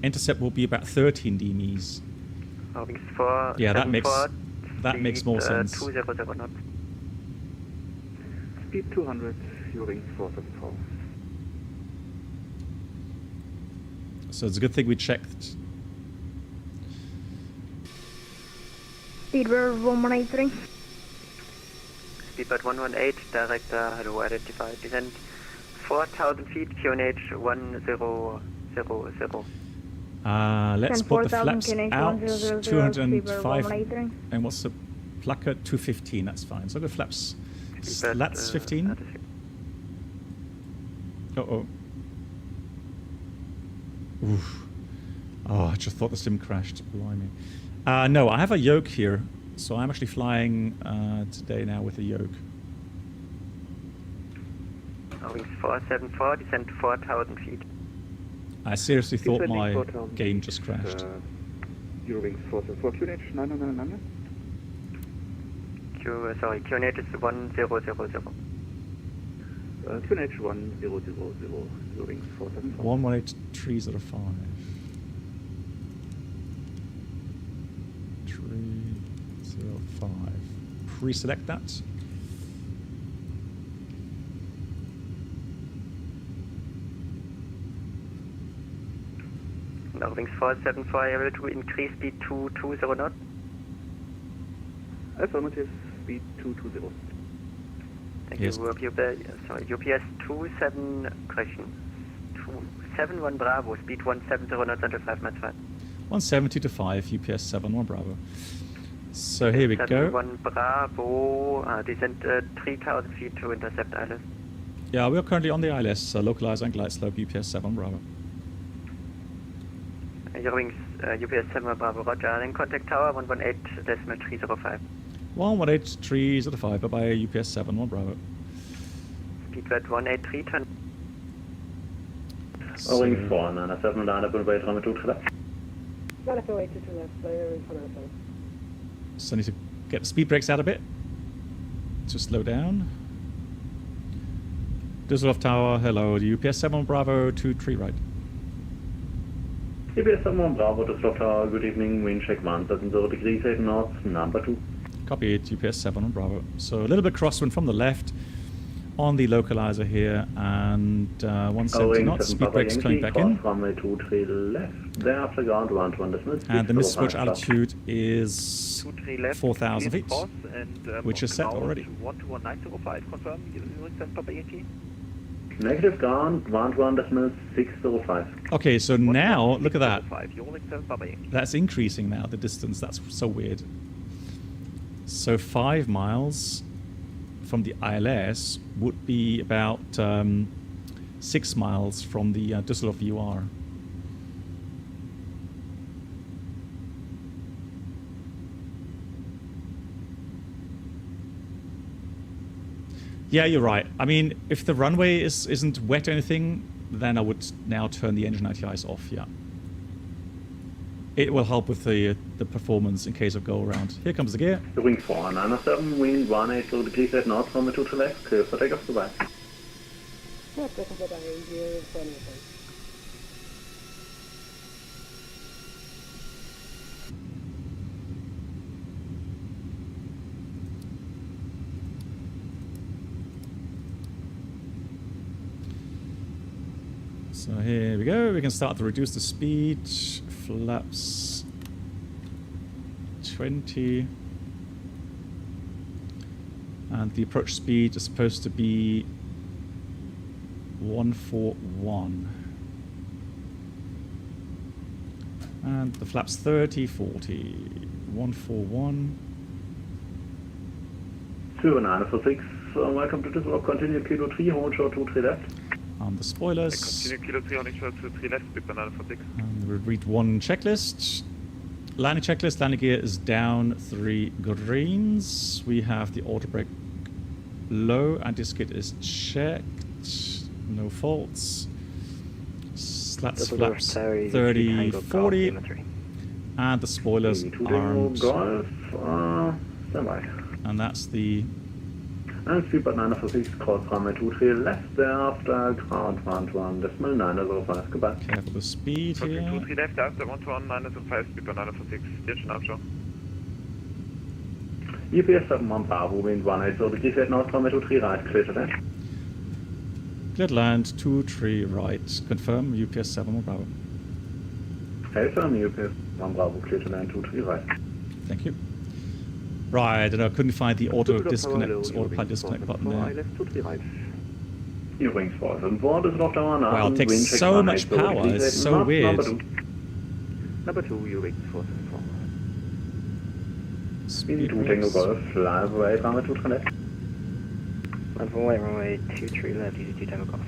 intercept will be about 13 DMEs. Yeah, that makes more sense. 200 knots. Speed 200, Eurowings 474. So it's a good thing we checked. Speedbird 118. Speedbird 118, director, hello, identified, descend 4,000 feet, QNH 1000. Let's put the flaps out, 205, and what's the placard? 215, that's fine. So the flaps, slats 15. Uh-oh. Oof. Oh, I just thought the sim crashed, blimey. No, I have a yoke here, so I'm actually flying today now with a yoke. Wings 474, descend 4,000 feet. I seriously thought my game just crashed. Eurowings 474, QNH 900. QNH is 1000. QNH 1000, Eurowings 474. 118305. 305. Pre-select that. Wings 474, able to increase speed to 20 knots. Affirmative, speed 220. Thank you. UPS 27 1 Bravo, speed 170 knots until 5 miles flight. 170 to 5, UPS 7 1 Bravo. So here we go. 1 Bravo, descend 3,000 feet to intercept ILS. Yeah, we are currently on the ILS, localizer and glide slope, UPS 7 Bravo. Eurowings UPS 7 Bravo, roger. Then contact tower 118.305. 118-305, bye-bye, UPS 7, 1 Bravo. Speedbird 183, turn. Owing 4, 907, line up and wait on the 2 to left. 908 to left, player in front of us. So I need to get the speed brakes out a bit to slow down. Duesseldorf Tower, hello, the UPS 7 Bravo, 23 right. UPS 7 Bravo, Duesseldorf Tower, good evening, wind check 170 degrees 8 knots, number 2. Copy it, UPS 7 Bravo. So a little bit crosswind from the left on the localizer here, and 170 knots, speed brakes coming back in. Runway 23 left, thereafter ground 1 and the missed approach altitude is 4,000 feet, which is set already. 121.905, confirm, using Papa Yankee. Negative ground, 1.605. Okay, so now, look at that. That's increasing now, the distance. That's so weird. So 5 miles from the ILS would be about 6 miles from the Düsseldorf UR. Yeah, you're right. I mean, if the runway isn't wet or anything, then I would now turn the engine ITIs off, yeah. It will help with the performance in case of go-around. Here comes the gear. Wing 4, 907, wind 180 degrees 8 knots, from the 2 to left, clear for takeoff, goodbye. Yep, that's about here in front of us. So here we go. We can start to reduce the speed. Flaps 20. And the approach speed is supposed to be 141. And the flaps 30, 40. 141. 2946, welcome to Düsseldorf, continue Kilo 3, hold short 23 left. On the spoilers. Continue Kilo 3, holding short 23 left, speed 946. And we'll read one checklist. Landing checklist, landing gear is down 3 greens. We have the auto brake low, anti-skid is checked, no faults. Slats flaps 30, 40. And the spoilers armed. Standby. And that's the... And speedbird 946, cross runway 23 left, thereafter ground 1.905, goodbye. Careful the speed here. 23 left, after 121.905, speedbird 946, station outshore. UPS 71 Bravo, wind 180 degrees 8 knots, runway 23 right, clear to land. Clear to land, 23 right. Confirm, UPS 71 Bravo. Confirm, UPS 1 Bravo, clear to land, 23 right. Thank you. Right, and I couldn't find the autopilot disconnect button there. Wow, it takes so much power, it's so weird. Number 2, you wing 474. Speed 2 Tango Golf, fly away, runway 23 left. Runway 23 left, easy 2 Tango Golf.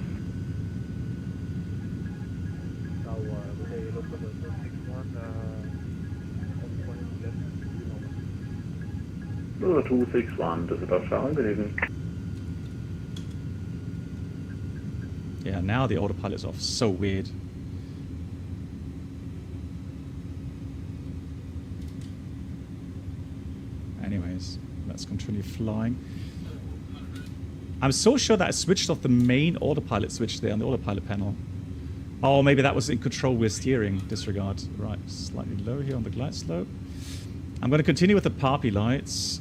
Number 261, Düsseldorf Tower, good evening. Yeah, now the autopilot's off. So weird. Anyways, let's continue flying. I'm so sure that I switched off the main autopilot switch there on the autopilot panel. Oh, maybe that was in control with steering. Disregard. Right, slightly low here on the glide slope. I'm going to continue with the PARPI lights,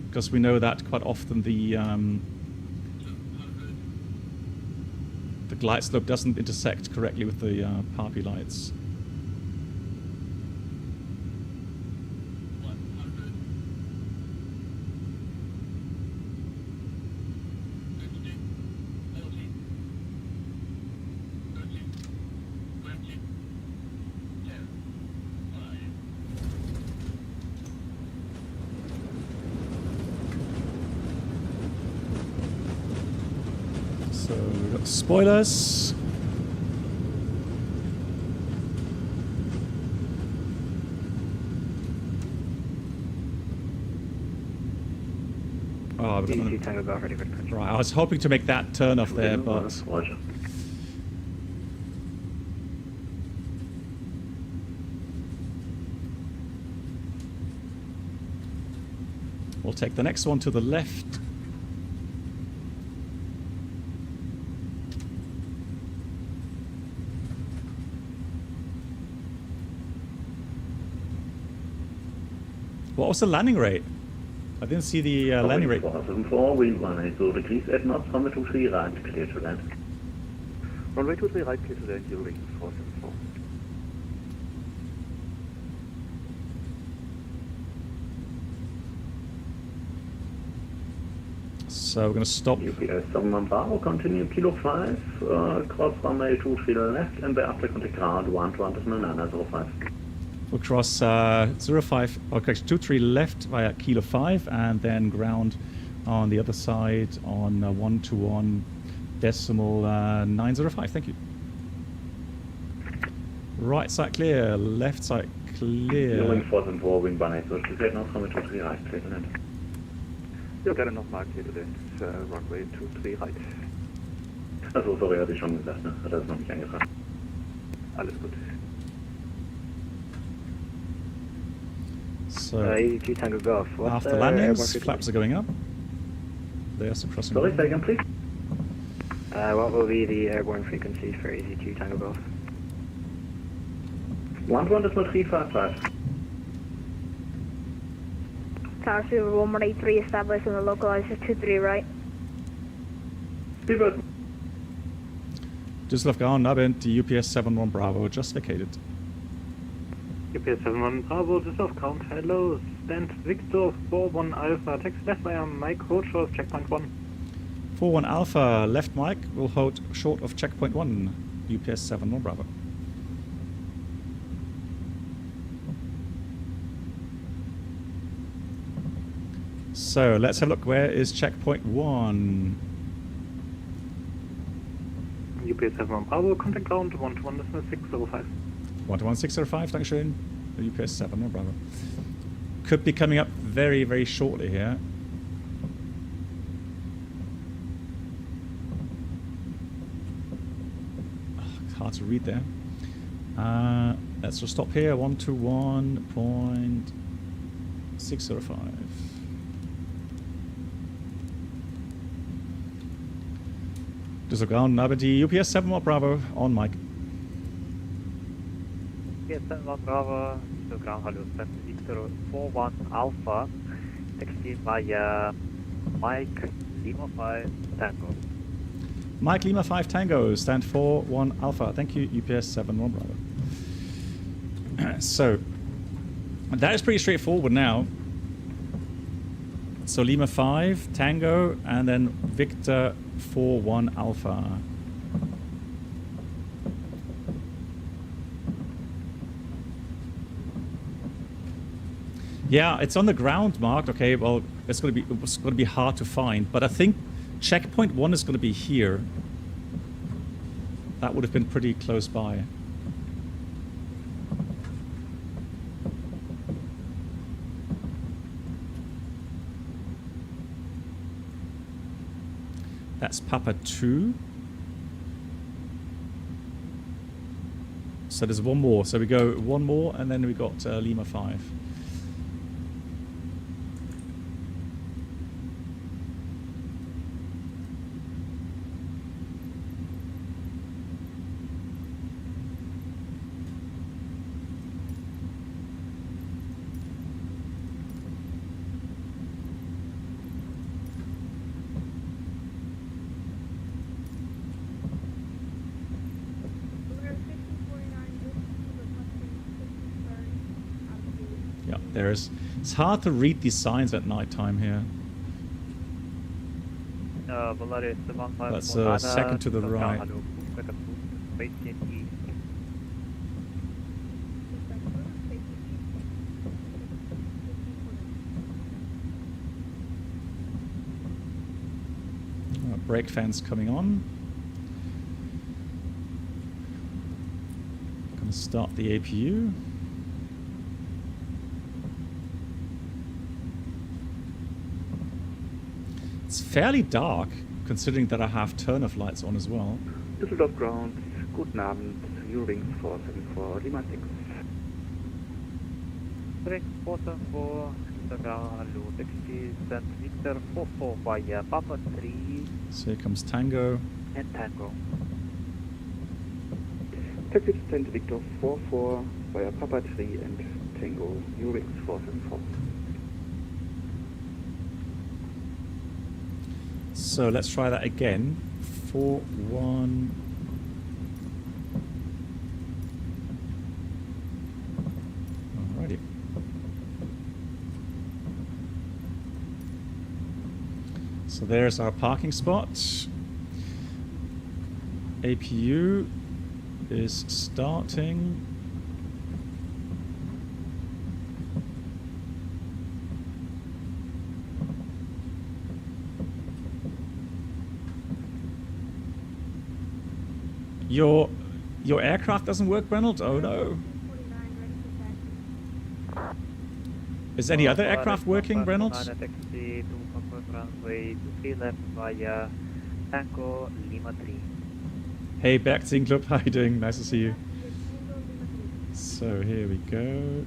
because we know that quite often the glide slope doesn't intersect correctly with the PARPI lights. So we've got spoilers. Oh, EKCH Tango Golf ready for departure. Right, I was hoping to make that turn off there, but... We'll take the next one to the left. What was the landing rate? I didn't see the landing rate. 474, wind 180, degrees at knots, runway 23 right, clear to land. Runway 23 right, clear to land, yielding 474. So we're going to stop. UPS 71 Bravo, continue Kilo 5, cross runway 23 left, and thereafter contact ground 120.905. We'll cross 05, okay, 23 left via Kilo 5, and then ground on the other side on 121.905. Thank you. Right side clear, left side clear. Wind 474, wind 180, degrees at knots, runway 23 right, clear to land. Ja, gerne nochmal clear to land, runway 23 right. Also, sorry, hatte ich schon gesagt, ne? Hat er das noch nicht angefragt. Alles gut. So, EKCH Tango Golf. after landings, flaps are going up. They are still crossing. Sorry, say again, please. What will be the airborne frequency for EKCH Tango Golf? 120.355. Tower Silver 1183 established on the localizer 23 right. Speedbird. Duesseldorf ground, Abend, die UPS 71 Bravo just vacated. UPS 71 Bravo, Duesseldorf ground, hello, stand Victor 41 Alpha, taxi left via Mike, hold short of checkpoint 1. 41 Alpha, left Mike, will hold short of checkpoint 1, UPS 71 Bravo. So let's have a look, where is checkpoint 1? UPS 71 Bravo, contact ground 121.605. 121.605, Dankeschön. UPS 71 Bravo. Could be coming up very, very shortly here. Oh, it's hard to read there. Let's just stop here, 121.605. Duesseldorf ground, aber die UPS 71 Bravo on mic. UPS 71 Bravo, Duesseldorf ground, hello, stand Victor 41 Alpha, taxi via Mike Lima 5 Tango. Mike Lima 5 Tango, stand 41 Alpha. Thank you, UPS 71 Bravo. So, that is pretty straightforward now. So Lima 5 Tango, and then Victor 41 Alpha. Yeah, it's on the ground marked. Okay, well, it's going to be hard to find, but I think checkpoint 1 is going to be here. That would have been pretty close by. That's Papa 2. So there's one more. So we go one more, and then we got Lima 5. It's hard to read these signs at night time here. That's a second to the right. Brake fans coming on. Gonna start the APU. fairly dark, considering that I have turner flights on as well. Düsseldorf ground, guten Abend, Eurowings 474 Lima 6. Direct 474, hello, taxi, St. Victor 44 via Papa 3. So here comes Tango. And Tango. Taxi to St. Victor 44 via Papa 3 and Tango, Eurowings 474. So let's try that again. 4-1. Alrighty. So there's our parking spot. APU is starting. Your aircraft doesn't work, Reynolds? Oh no. Is any other aircraft working, Reynolds? Taxi to runway 23 left via Tango Lima 3. Hey, Vatsim Club, how you doing? Nice to see you. So here we go.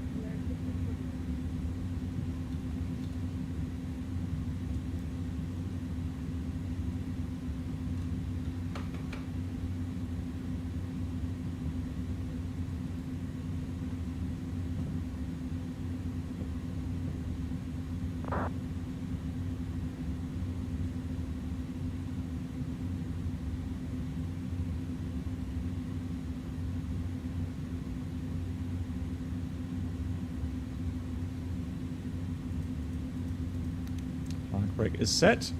Brake is set.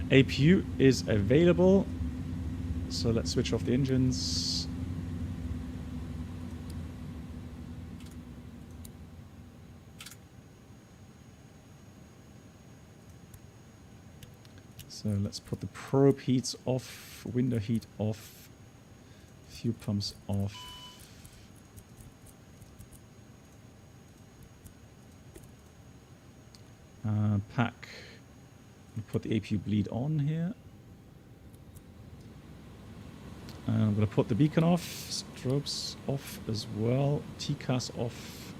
APU is available. So let's switch off the engines. So let's put the probe heats off, window heat off, fuel pumps off. Pack, put the APU bleed on here. I'm going to put the beacon off, strobes off as well, TCAS off.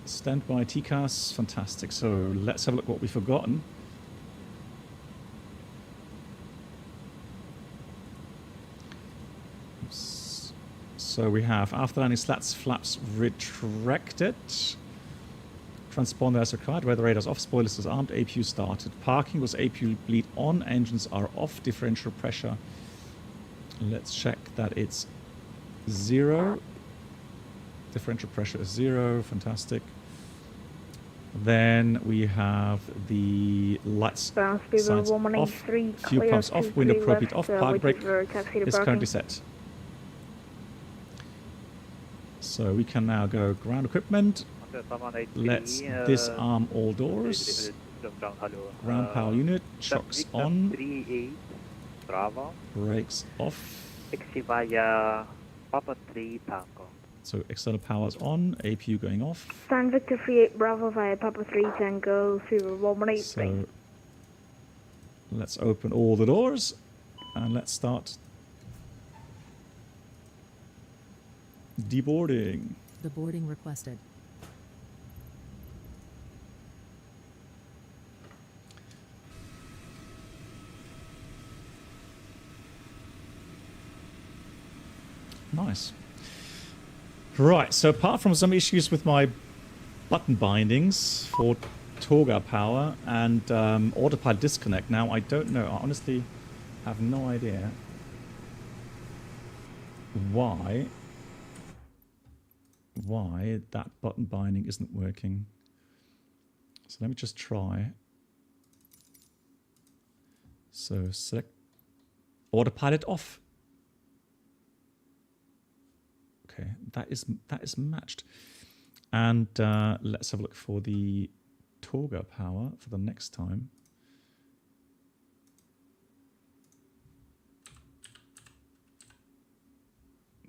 Standby TCAS, fantastic. So let's have a look what we've forgotten. So we have after landing slats, flaps retracted. Transponder as required, weather radars off, spoilers is armed, APU started. Parking was APU bleed on, engines are off, differential pressure. Let's check that it's 0. Differential pressure is 0, fantastic. Then we have the lights signs off, fuel pumps off, window probe heat off, park brake is currently set. So we can now go ground equipment. Let's disarm all doors. Ground power unit, shocks on. Brakes off. So external power's on, APU going off. Stand Victor 38 Bravo via Papa 3 Tango 0118. So let's open all the doors and let's start deboarding. The boarding requested. Nice. Right, so apart from some issues with my button bindings for Torga power and autopilot disconnect, now I don't know, I honestly have no idea why that button binding isn't working. So let me just try. So select autopilot off. Okay, that is matched. And let's have a look for the Torga power for the next time.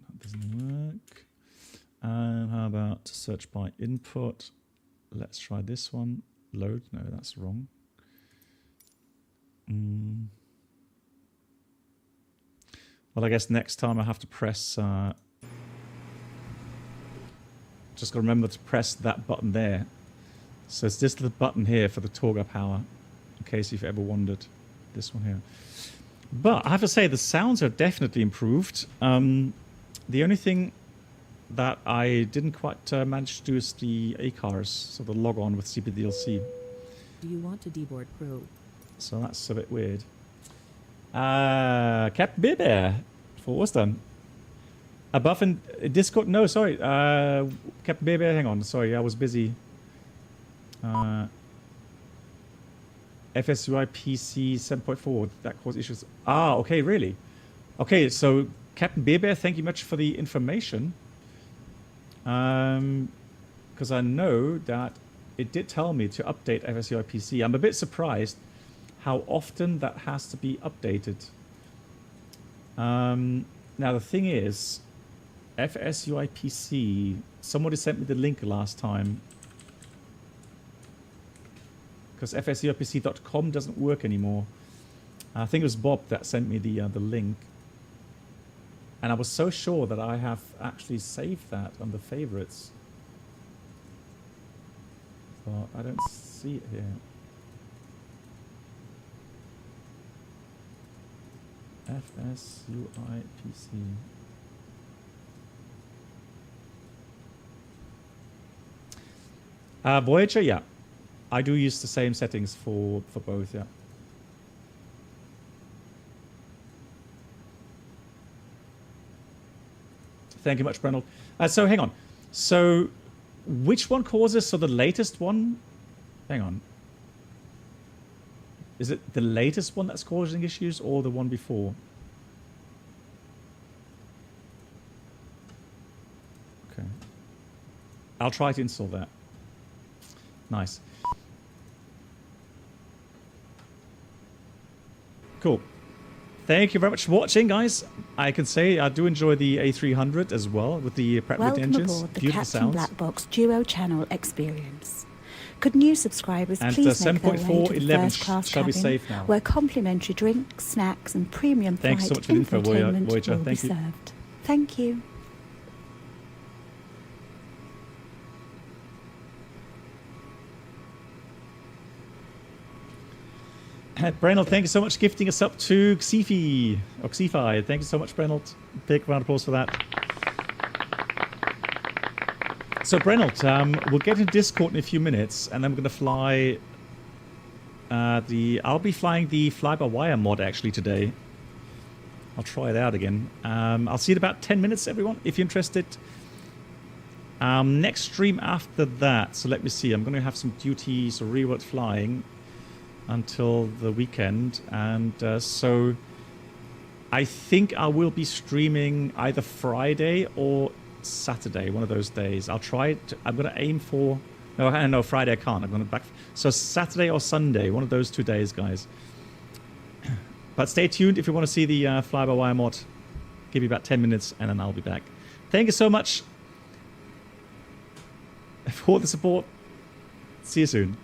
That doesn't work. How about search by input? Let's try this one. Load. No, that's wrong. Well, I guess next time I have to press... just got to remember to press that button there. So it's this little button here for the Torga power, in case you've ever wondered. This one here. But I have to say, the sounds are definitely improved. The only thing that I didn't quite manage to do is the Acarus, so the log on with CPDLC. Do you want to deboard crew? So that's a bit weird. Captain Bear for Ostern. Above in Discord? No, sorry. Captain Bear, hang on. Sorry, I was busy. FSUI PC 7.4, that caused issues. Ah, okay, really? Okay, so Captain Bear, thank you much for the information. Because I know that it did tell me to update FSUI PC. I'm a bit surprised how often that has to be updated. Now the thing is, FSUI PC, somebody sent me the link last time. Because fsuipc.com doesn't work anymore. I think it was Bob that sent me the link. And I was so sure that I have actually saved that on the favorites. But I don't see it here. FSUI PC. Voyager, yeah. I do use the same settings for both, yeah. Thank you much, Brennel. So hang on. So which one causes, so the latest one? Hang on. Is it the latest one that's causing issues or the one before? Okay. I'll try to install that. Nice. Cool. Thank you very much for watching, guys. I can say I do enjoy the A300 as well with the Pratt & Whitney engines. Welcome aboard the Beautiful Captain sounds. Black Box Duo Channel experience. Could new subscribers And, please make their way 7.4, to the 11 first class shall be cabin, safe now. where complimentary drinks, snacks, and premium Thanks so flight much for the info, infotainment Voyager. will be Thank you. served. Thank you. Brennel, thank you so much for gifting us up to Xifi, or Xifi. Thank you so much, Brennel. Big round of applause for that. So, Brennel, we'll get into Discord in a few minutes, and then we're going to fly I'll be flying the fly-by-wire mod, actually, today. I'll try it out again. I'll see you in about 10 minutes, everyone, if you're interested. Next stream after that, so let me see. I'm going to have some duties or reworked flying until the weekend, and so I think I will be streaming either Friday or Saturday, one of those days. I'll try it. I'm going to aim for... No, Friday I can't. I'm going to back... So Saturday or Sunday, one of those 2 days, guys. But stay tuned if you want to see the fly-by-wire mod. Give me about 10 minutes and then I'll be back. Thank you so much for the support. See you soon.